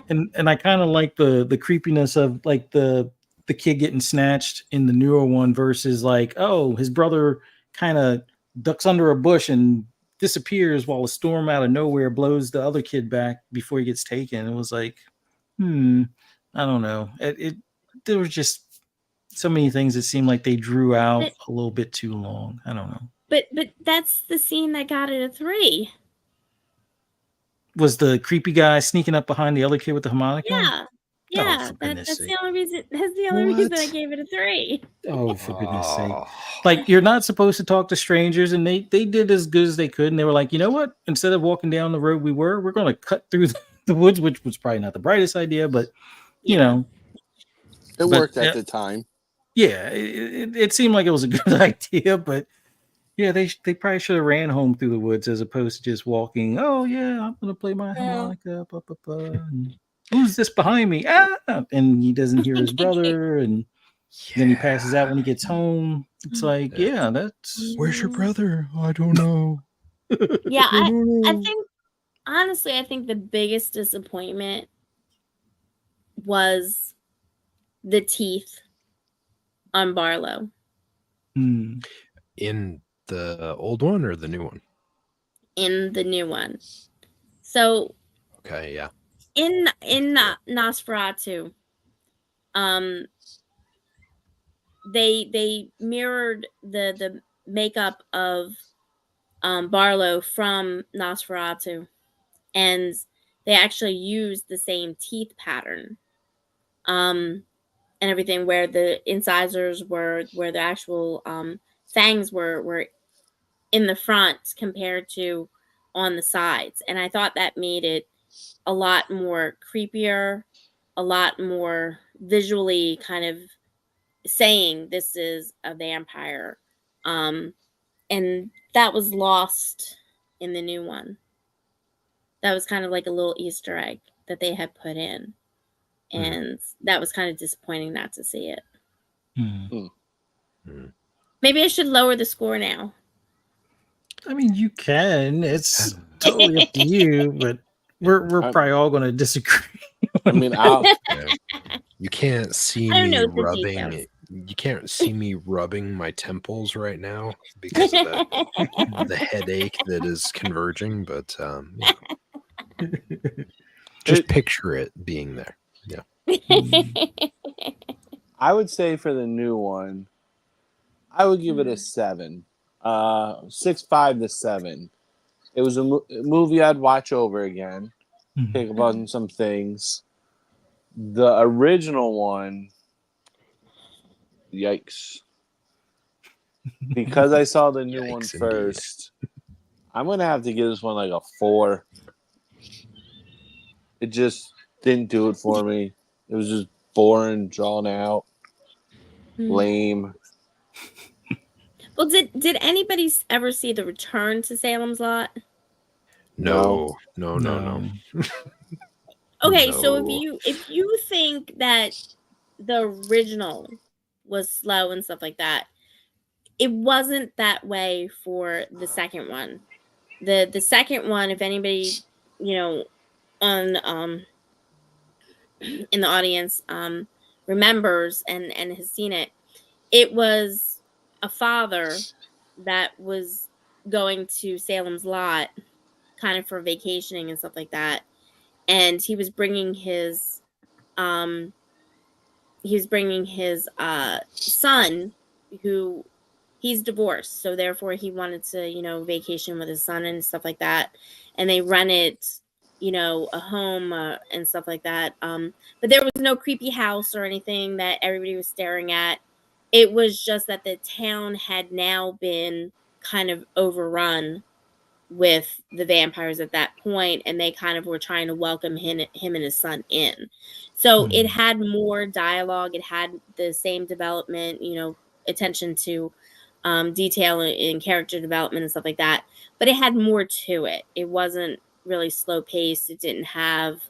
and I kind of like the creepiness of like the kid getting snatched in the newer one versus like, oh, his brother kind of ducks under a bush and disappears while a storm out of nowhere blows the other kid back before he gets taken. It was like, I don't know. It there was just so many things that seemed like they drew out But a little bit too long. I don't know. but that's the scene that got it a 3. Was the creepy guy sneaking up behind the other kid with the harmonica? Yeah. Oh, Yeah, for goodness that's sake. the only reason I What? gave it a 3. Oh, for goodness sake. Oh, Like, you're not supposed to talk to strangers, and they did as good as they could. And they were like, you know what? Instead of walking down the road we're going to cut through the woods, which was probably not the brightest idea, but, you Yeah. know, It but worked at the time. yeah, it seemed like it was a good idea, but yeah, they probably should have ran home through the woods as opposed to just walking. Oh yeah, I'm gonna play my No. harmonica. Blah, blah, blah. And, who's this behind me? Ah! And he doesn't hear his brother, and then he passes out when he gets home. It's like, yeah. yeah, that's Where's your brother? I don't know. Yeah, I don't I know. think honestly, I think the biggest disappointment was the teeth on Barlow. In the old one or the new one? In the new one. So Okay, yeah. in Nosferatu, they mirrored the makeup of Barlow from Nosferatu, and they actually used the same teeth pattern, and everything, where the incisors were, where the actual fangs were in the front compared to on the sides. And I thought that made it a lot more creepier, a lot more visually kind of saying this is a vampire. And that was lost in the new one. That was kind of like a little Easter egg that they had put in. And that was kind of disappointing not to see it. Maybe I should lower the score now. I mean, you can. It's totally up to you, but we're probably all going to disagree. I mean, you can't see I don't me know the rubbing details. it. You can't see me rubbing my temples right now because of the headache that is converging. But just picture it being there. Yeah. I would say for the new one, I would give it a 7. 6.5 to 7. It was a movie I'd watch over again. Pick up on some things. The original one, yikes. Because I saw the new one first, I'm going to have to give this one like a 4. It just didn't do it for me. It was just boring, drawn out, lame. Well, did anybody ever see The Return to Salem's Lot? No. Okay, No. so if you think that the original was slow and stuff like that, it wasn't that way for the second one. The second one, if anybody, on in the audience remembers and has seen it, it was a father that was going to Salem's Lot kind of for vacationing and stuff like that, and he was bringing his son, who he's divorced, so therefore he wanted to vacation with his son and stuff like that, and they rented a home and stuff like that, but there was no creepy house or anything that everybody was staring at. It was just that the town had now been kind of overrun with the vampires at that point, and they kind of were trying to welcome him and his son in. So it had more dialogue, it had the same development, attention to detail and character development and stuff like that, but it had more to it. It wasn't really slow paced. It didn't have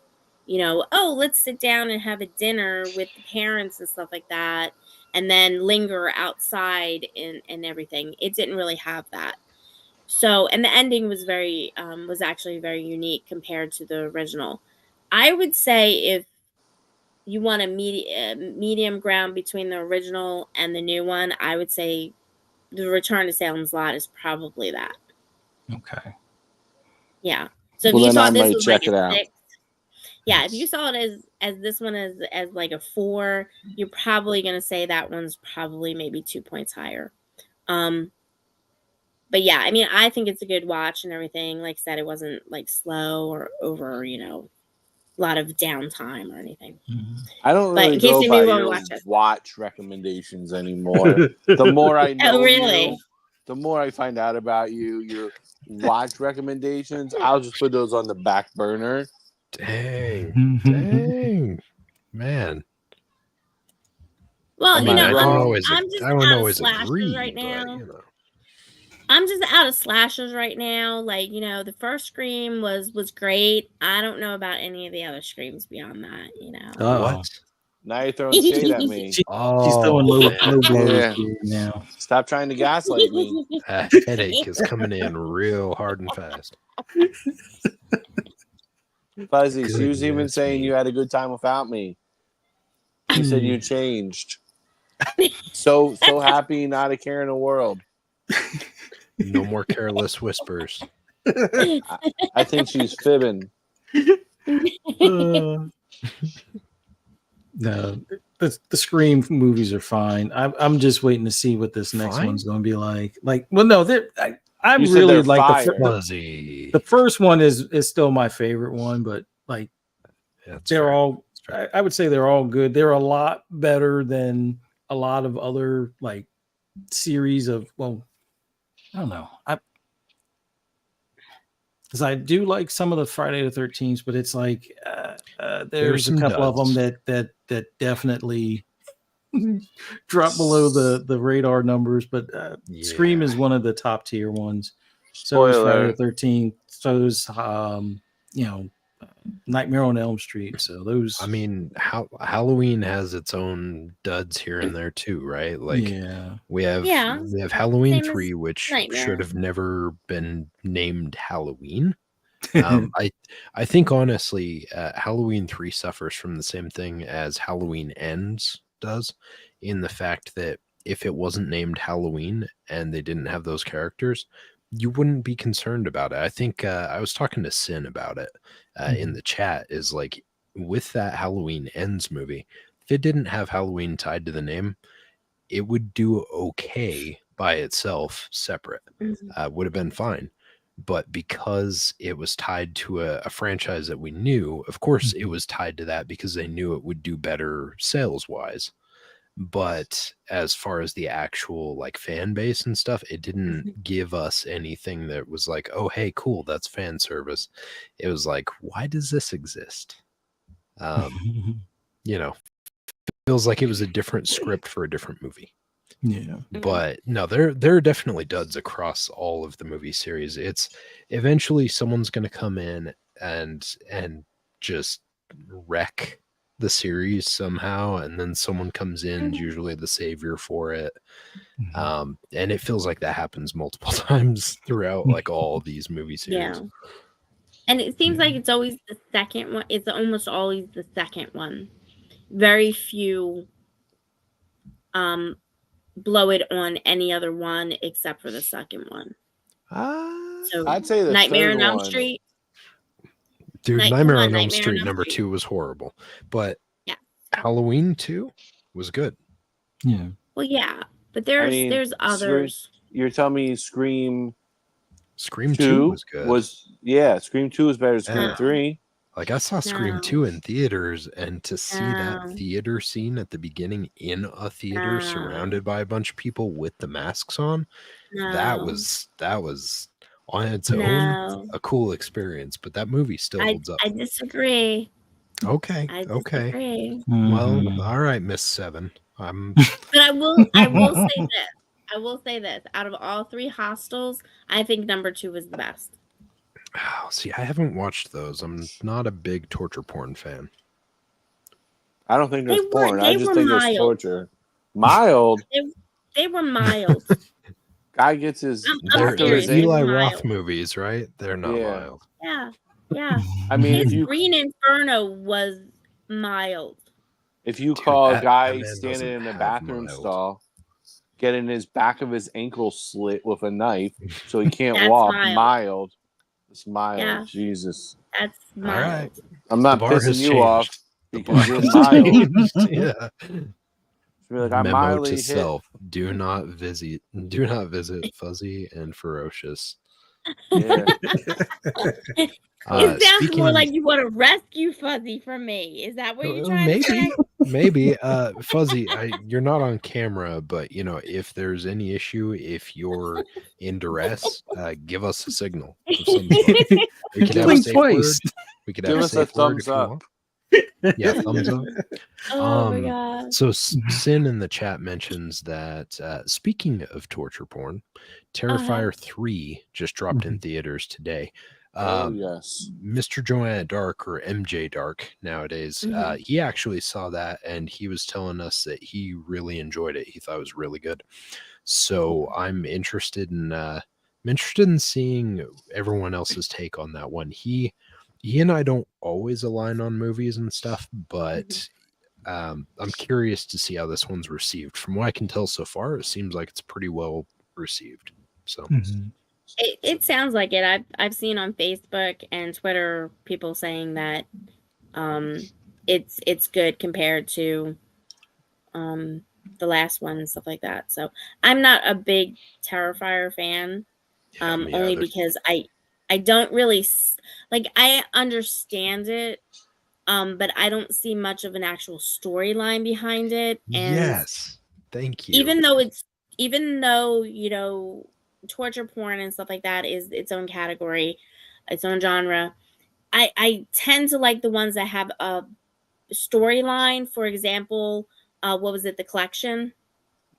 let's sit down and have a dinner with the parents and stuff like that, and then linger outside and everything. It didn't really have that. So, and the ending was was actually very unique compared to the original. I would say if you want a medium ground between the original and the new one, I would say The Return to Salem's Lot is probably that. Okay. Yeah. So Well, if you then I saw this might was check like it a out. 6, yeah, if you saw it as this one as like a 4, you're probably gonna say that one's probably maybe 2 points higher. But yeah, I mean, I think it's a good watch and everything. Like I said, it wasn't like slow or over, a lot of downtime or anything. I don't But really in case go you by want to your watch it. watch recommendations anymore. The more I know Oh, really? you, the more I find out about you. Your watch recommendations, I'll just put those on the back burner. Dang, man. Well, I mean, I'm I just wouldn't out of always slashers agree, right but now. I'm just out of slashers right now. Like, the first Scream was great. I don't know about any of the other Screams beyond that, what? Now you're throwing shade at me. She's throwing low blows Yeah. here now. Stop trying to gaslight me. That headache is coming in real hard and fast. Fuzzy, she was even Goodness saying me. you had a good time without me. You said you changed. So happy, not a care in the world. No more careless whispers. I think she's fibbing. No, the Scream movies are fine. I'm just waiting to see what this next Fine? one's going to be like. Well, no, I You said really they're like fire. Fuzzy. the first one is still my favorite one, but like That's they're fair. all. I would say they're all good. They're a lot better than a lot of other like series of. Well, I don't know. Because I do like some of the Friday the 13th, but it's like there's a some couple of them duds. that that definitely drop below the radar numbers, but Scream is one of the top tier ones. So is Friday the Spoiler. 13th. So is Nightmare on Elm Street. So those. I mean, Halloween has its own duds here and there too, right? Like yeah, we have Yeah. Halloween Same as 3, which Nightmare. should have never been named Halloween. I think honestly, Halloween 3 suffers from the same thing as Halloween Ends does, in the fact that if it wasn't named Halloween and they didn't have those characters, you wouldn't be concerned about it. I think I was talking to Sin about it in the chat. Is like, with that Halloween Ends movie, if it didn't have Halloween tied to the name, it would do okay by itself, separate. Would have been fine. But because it was tied to a franchise that we knew, of course it was tied to that because they knew it would do better sales wise. But as far as the actual like fan base and stuff, it didn't give us anything that was like, oh, hey, cool, that's fan service. It was like, why does this exist? You know, feels like it was a different script for a different movie. Yeah. But no, there are definitely duds across all of the movie series. It's eventually someone's going to come in and just wreck the series somehow, and then someone comes in, usually the savior for it. And it feels like that happens multiple times throughout like all these movie series. Yeah. And it seems like it's always the second one. It's almost always the second one. Very few blow it on any other one except for the second one. So I'd say the Nightmare third on Elm one. Street. Dude, Come Nightmare on, on Elm Nightmare Street on Elm number Street. 2 was horrible, but Yeah. Halloween 2 was good. Yeah. Well, yeah, but there's others. You're telling me Scream 2 was good. Scream 2 is better than Scream Yeah. 3. Like, I saw Scream No. 2 in theaters, and to see that No. theater scene at the beginning in a theater No. surrounded by a bunch of people with the masks on, that No. was on its own No. a cool experience, but that movie still holds up. I disagree. Okay. I Okay. disagree. Well, all right, Miss Seven. But I will say this. I will say this. Out of all three Hostels, I think number 2 was the best. Oh, see, I haven't watched those. I'm not a big torture porn fan. I don't think there's porn. I just were think there's mild. torture. Mild. They were mild. Guy gets his They're serious. Eli Mild. Roth movies, right? They're not mild. Yeah. I mean, His Green Inferno was mild. If you Dude, call a that guy man standing doesn't in the have bathroom mild. stall, getting his back of his ankle slit with a knife so he can't That's walk, mild. It's mild. Yeah. Jesus. That's mild. All right. I'm not The bar has pissing you changed. off The because bar you're has mild. changed. Yeah. Be like, I Memo mildly to hit. self: Do not visit Fuzzy and Ferocious. Yeah. It sounds speaking more of- like you want to rescue Fuzzy from me. Is that what you're trying to say? Maybe. Fuzzy, you're not on camera, but if there's any issue, if you're in duress, give us a signal of some sort. We could have a Blink safe twice. word. We could have Give a us a safe word thumbs if you up. want. Yeah, thumbs up. Oh my god. So Sin in the chat mentions that speaking of torture porn, Terrifier 3 just dropped in theaters today. Yes. Mr. Joanna Dark, or MJ Dark nowadays, he actually saw that and he was telling us that he really enjoyed it. He thought it was really good. So I'm interested in seeing everyone else's take on that one. He and I don't always align on movies and stuff, but I'm curious to see how this one's received. From what I can tell so far, it seems like it's pretty well received. So It sounds like it. I've seen on Facebook and Twitter people saying that it's good compared to the last one and stuff like that. So I'm not a big Terrifier fan, only because I don't really like. I understand it, but I don't see much of an actual storyline behind it. And yes, thank you. Even though torture porn and stuff like that is its own category, its own genre, I tend to like the ones that have a storyline, for example, what was it, The Collection,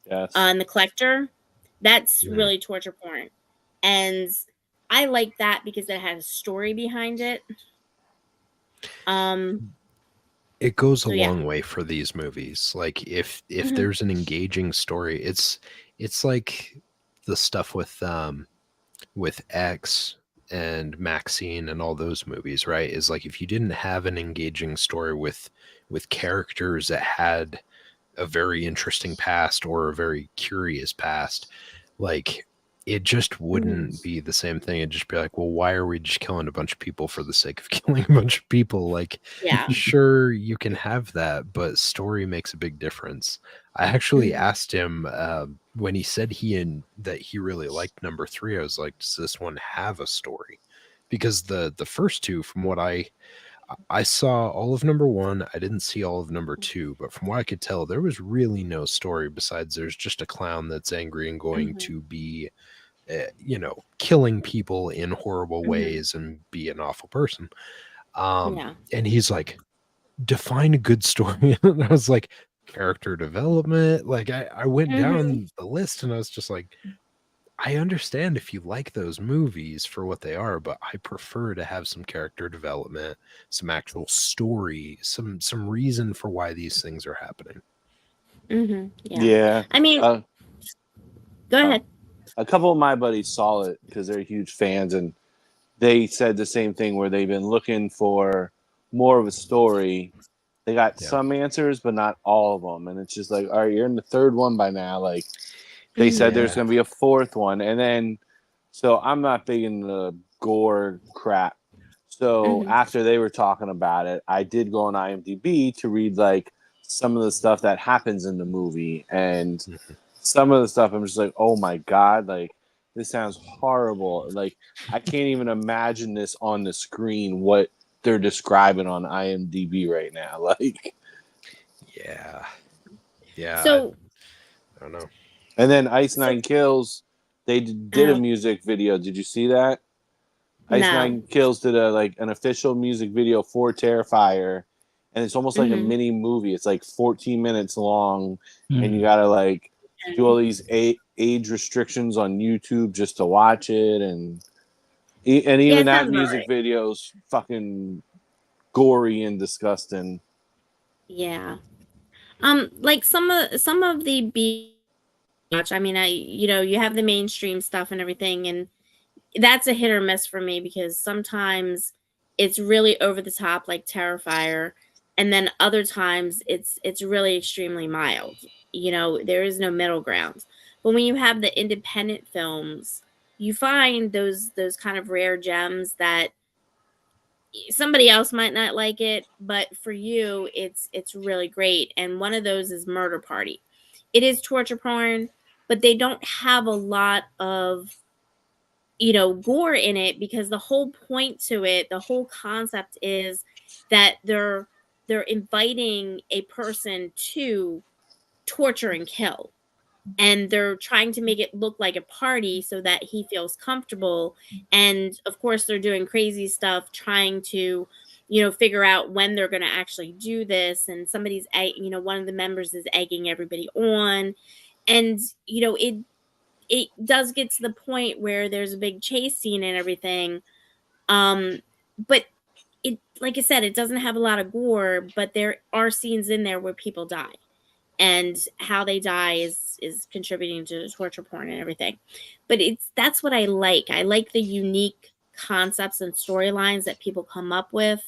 Yes. and The Collector, that's Mhm. really torture porn. And I like that because it has a story behind it. It goes a So yeah. long way for these movies. Like if Hmm. there's an engaging story, it's like the stuff with X and Maxine and all those movies, right? Is like if you didn't have an engaging story with characters that had a very interesting past or a very curious past, like it just Hmm. wouldn't be the same thing. It'd just be like, well, why are we just killing a bunch of people for the sake of killing a bunch of people? Like, Yeah. sure, you can have that, but story makes a big difference. I actually Hmm. asked him when he said that he really liked number three. I was like, does this one have a story? Because the first two, from what I saw all of number one. I didn't see all of number two, but from what I could tell, there was really no story besides there's just a clown that's angry and going Hmm. to be, killing people in horrible Hmm. ways and be an awful person. Yeah. And he's like, define a good story. And I was like, character development. Like, I went Hmm. down the list and I was just like, I understand if you like those movies for what they are, but I prefer to have some character development, some actual story, some reason for why these things are happening. Hmm. Yeah. Yeah. I mean, Uh, go uh, ahead. a couple of my buddies saw it because they're huge fans, and they said the same thing where they've been looking for more of a story. They got Yeah. some answers, but not all of them. And it's just like, all right, you're in the third one by now. Like, they Hmm. said there's Yeah. going to be a fourth one. And then, so I'm not big in the gore crap. So Hmm. after they were talking about it, I did go on IMDb to read like some of the stuff that happens in the movie. And Mhm. some of the stuff I'm just like, oh my God, like this sounds horrible. Like I can't even imagine this on the screen, what they're describing on IMDb right now. Like, Yeah. Yeah. So, I don't know. and then Ice so Nine Kills, they did a uh, music video. Did you see that? Ice no. Nine Kills did an official music video for Terrifier, and it's almost like a Hmm. mini movie. It's like 14 minutes long, and you Mm. gotta like do all these age restrictions on YouTube just to watch it, and Yeah, even it that sounds about music right. video's fucking gory and disgusting. Yeah. Like some of the B watch. I mean, you have the mainstream stuff and everything, and that's a hit or miss for me because sometimes it's really over the top, like Terrifier, and then other times it's really extremely mild. There is no middle ground. But when you have the independent films, you find those kind of rare gems that somebody else might not like it, but for you it's really great. And one of those is Murder Party. It is torture porn, but they don't have a lot of gore in it because the whole point to it, the whole concept is that they're inviting a person to torture and kill, and they're trying to make it look like a party so that he feels comfortable. And of course they're doing crazy stuff trying to figure out when they're going to actually do this, and one of the members is egging everybody on. And it does get to the point where there's a big chase scene and everything. But it, like I said, it doesn't have a lot of gore, but there are scenes in there where people die, and how they die is contributing to the torture porn and everything. But that's what I like. I like the unique concepts and storylines that people come up with,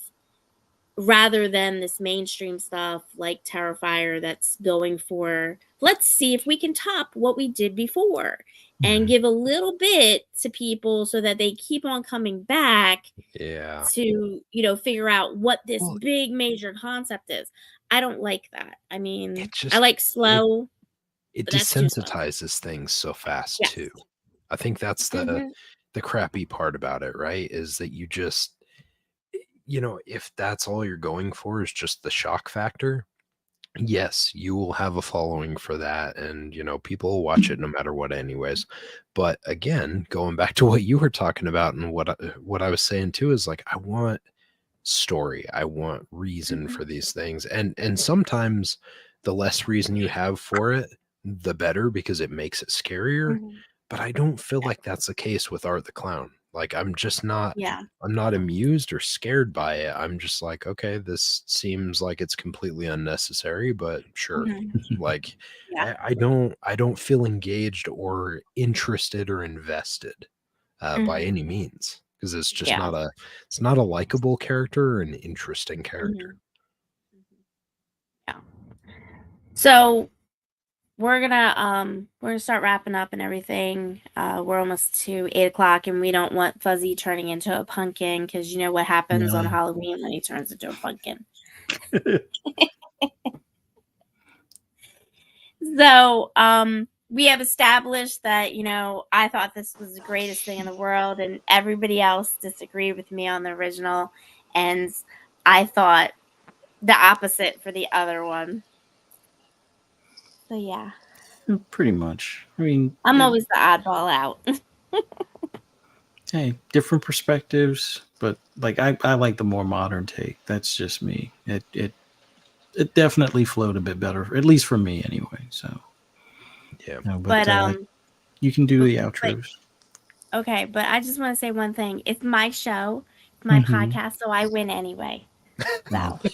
rather than this mainstream stuff like Terrifier that's going for, let's see if we can top what we did before, and Mhm. give a little bit to people so that they keep on coming back Yeah. to figure out what this Well, big major concept is. I don't like that. I it mean, I just like it slow, it but that's too slow. desensitizes things so fast too. Yes. I think that's Hmm. the crappy part about it, right? Is that you just, if that's all you're going for is just the shock factor, yes, you will have a following for that. And, people will watch it no matter what, anyways. But again, going back to what you were talking about and what I was saying too, is like, I want story. I want reason for these things. And sometimes the less reason you have for it, the better, because it makes it scarier. Mhm. But I don't feel like that's the case with Art the Clown. Like I'm Yeah. not amused or scared by it. I'm just like, okay, this seems like it's completely unnecessary, but sure. Mhm. Like Yeah. I don't feel engaged or interested or invested by Mhm. any means, because it's just Yeah. not a likable character or an interesting character. Mhm. Yeah. So we're gonna start wrapping up and everything. We're almost to 8 o'clock, and we don't want Fuzzy turning into a pumpkin, because you know what happens on No. Halloween when he turns into a pumpkin. So we have established that, I thought this was the greatest thing in the world, and everybody else disagreed with me on the original, and I thought the opposite for the other one. So yeah, Pretty much. I mean, I'm always the oddball out. hey, different perspectives, but like I like the more modern take. That's just me. It definitely flowed a bit better, at least for me anyway. So Yeah. but But you can do the but outros. okay, but I just want to say one thing. It's my show, it's my Mm-hmm. podcast, so I win anyway. Oh, So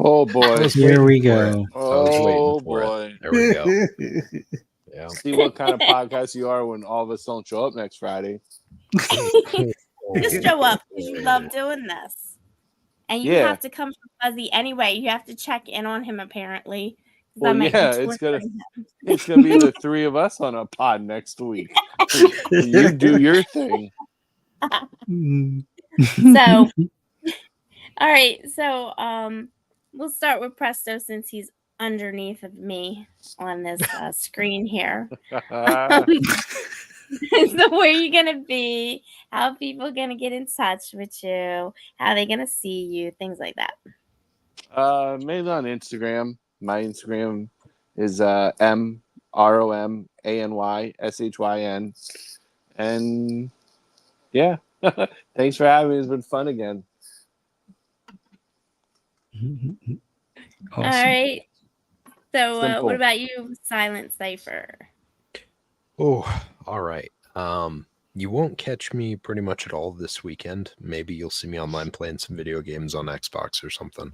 Oh I boy. was here waiting we for it. go. I was waiting Oh for it. boy. There we go. Yeah. See what kind of podcast you are when all of us don't show up next Friday. just show up because you love doing this. And you Yeah. have to come for Fuzzy anyway. You have to check in on him, apparently, because I Well, might be yeah, torturing it's gonna be the three of us on a pod next week. You do your thing. him. So, all right. So, we'll start with Presto, since he's underneath of me on this screen here. So, where you gonna be? How people gonna get in touch with you? How they gonna see you? Things like that. Mainly on Instagram. My Instagram is MROMANYSHYN. And yeah. Thanks for having me. It's been fun again. Awesome. All right. So, Simple. what about you, Silent Cipher? Oh, all right. You won't catch me pretty much at all this weekend. Maybe you'll see me online playing some video games on Xbox or something.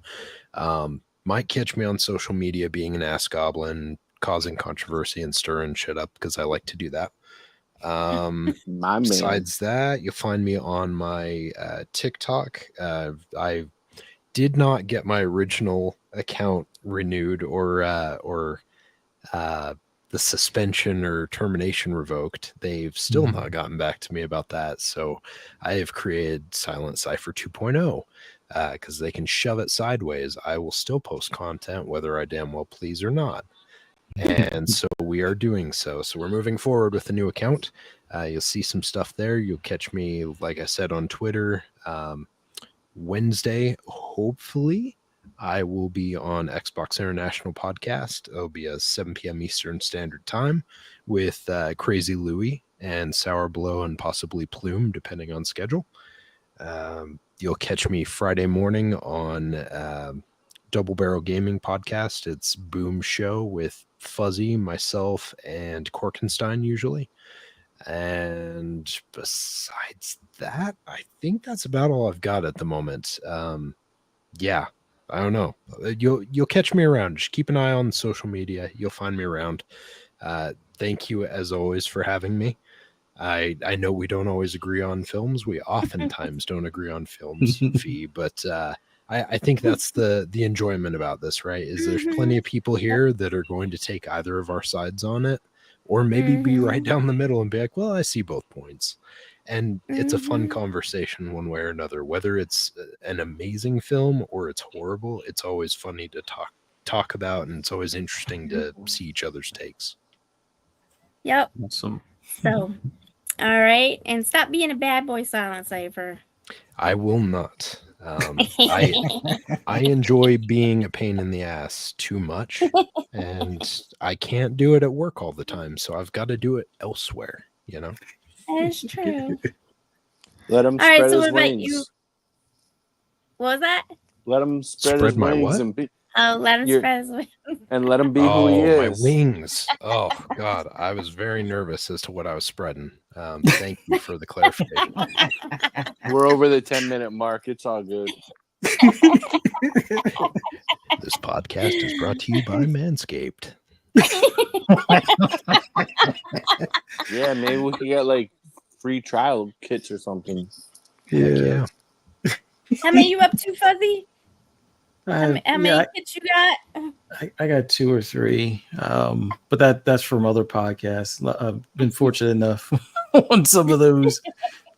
Might catch me on social media being an ass goblin, causing controversy and stirring shit up, because I like to do that. My man. Besides that, you'll find me on my TikTok. I did not get my original account renewed or the suspension or termination revoked. They've still not gotten back to me about that. So I have created Silent Cipher 2.0 because they can shove it sideways. I will still post content whether I damn well please or not. And so we are doing so. So we're moving forward with a new account. You'll see some stuff there. You'll catch me, like I said, on Twitter. Wednesday, hopefully, I will be on Xbox International Podcast. It'll be a 7 p.m. Eastern Standard Time with Crazy Louie and Sour Blow and possibly Plume, depending on schedule. You'll catch me Friday morning on Double Barrel Gaming Podcast. It's Boom Show with Fuzzy, myself, and Korkenstein usually. And besides that, I think that's about all I've got at the moment. Yeah, I don't know. You'll catch me around. Just keep an eye on social media. You'll find me around. Thank you as always for having me. I know we don't always agree on films. We oftentimes don't agree on films, Fee, but I think that's the enjoyment about this, right? Is there's plenty of people here that are going to take either of our sides on it, or maybe be right down the middle and be like, well, I see both points. And it's a fun conversation one way or another, whether it's an amazing film or it's horrible. It's always funny to talk about, and it's always interesting to see each other's takes. Yep. Awesome. So, all right, and stop being a bad boy, Silent Cipher. I will not. I enjoy being a pain in the ass too much, and I can't do it at work all the time, so I've got to do it elsewhere, you know? That is true. Let him All right, spread so his what about wings. you? What was that? Let him spread Spread his my wings what? and be Oh, let him You're- spread his wings. and let him be who he Oh, my is. wings. Oh, God. I was very nervous as to what I was spreading. Thank you for the clarification. We're over the 10-minute mark. It's all good. This podcast is brought to you by Manscaped. Yeah, maybe we could get like free trial kits or something. Heck yeah. How many you up to, Fuzzy? How Yeah, many kits you got? I got 2 or 3, but that's from other podcasts. I've been fortunate enough on some of those.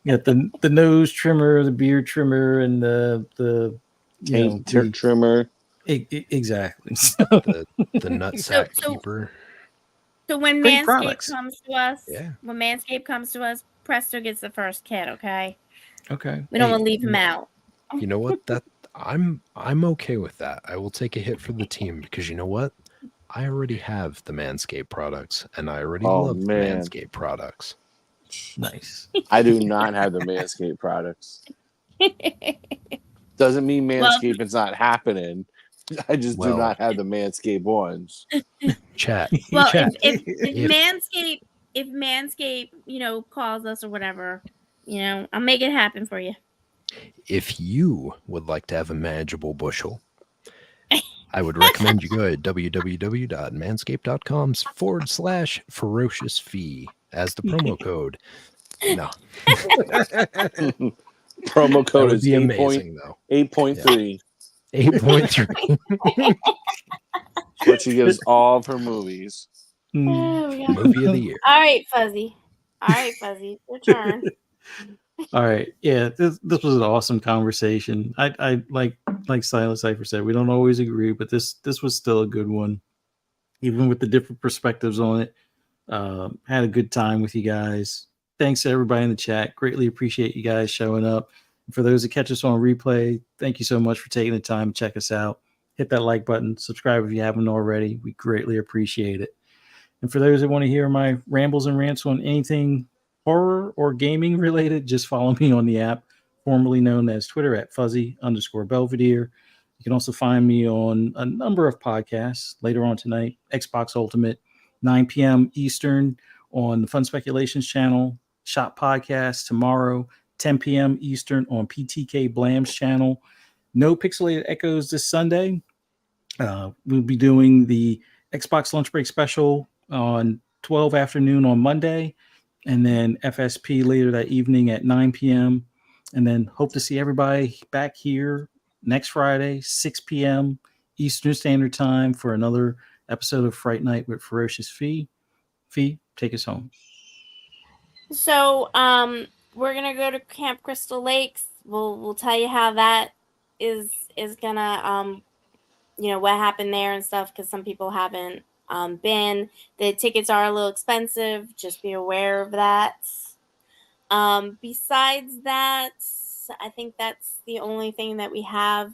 You got the nose trimmer, the beard trimmer, and the Taint trimmer. Exactly. The nutsack So- keeper. So when Great Manscaped products. comes to us, Yeah. Presto gets the first kit. Okay, Okay. we don't Hey, want to leave him out. You know what? I'm okay with that. I will take a hit for the team because you know what? I already have the Manscaped products and I already Oh, love the man. Manscaped products. nice. I do not have the Manscaped products. Doesn't mean Manscaping's not happening. I just do Well- not have the Manscaped ones. Chat. Well, Chat. if Manscaped, calls us or whatever, I'll make it happen for you. If you would like to have a manageable bushel, I would recommend you go to www.manscaped.com/ferocious fee as the promo code. No, Promo that code would is be amazing though. 8.3. 8.3 What she gives all of her movies. Oh, yeah. movie of the year. All right, Fuzzy. Your turn. All right. Yeah, this was an awesome conversation. I like Silent Cypher said, we don't always agree, but this was still a good one, even with the different perspectives on it. Had a good time with you guys. Thanks to everybody in the chat. Greatly appreciate you guys showing up. And for those that catch us on replay, thank you so much for taking the time to check us out. Hit that like button, subscribe if you haven't already. We greatly appreciate it. And for those that want to hear my rambles and rants on anything horror or gaming related, just follow me on the app, formerly known as Twitter at Fuzzy_Belvedere. You can also find me on a number of podcasts later on tonight, Xbox Ultimate, 9 p.m. Eastern on the Fun Speculations channel, Shop Podcast tomorrow, 10 p.m. Eastern on PTK Blam's channel. No Pixelated Echoes this Sunday. We'll be doing the Xbox Lunch Break special on 12 afternoon on Monday, and then FSP later that evening at 9 p.m. And then hope to see everybody back here next Friday, 6 p.m. Eastern Standard Time for another episode of Fright Night with Ferocious Fee. Fee, take us home. So, we're gonna go to Camp Crystal Lakes. We'll tell you how that is gonna what happened there and stuff, because some people haven't been. The tickets are a little expensive. Just be aware of that. Besides that, I think that's the only thing that we have.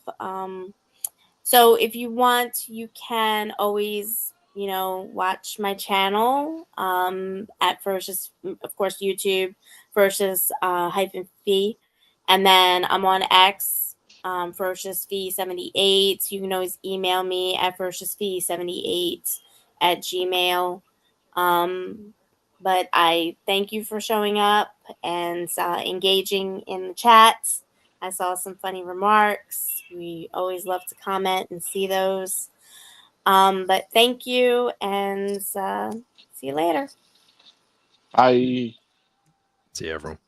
So if you want, you can always, watch my channel at Ferocious, of course, YouTube, Ferocious -Fee. And then I'm on X, Ferocious Fee 78. You can always email me at Ferocious Fee 78 at Gmail. But I thank you for showing up and engaging in the chat. I saw some funny remarks. We always love to comment and see those. But thank you, and see you later. I See you, everyone.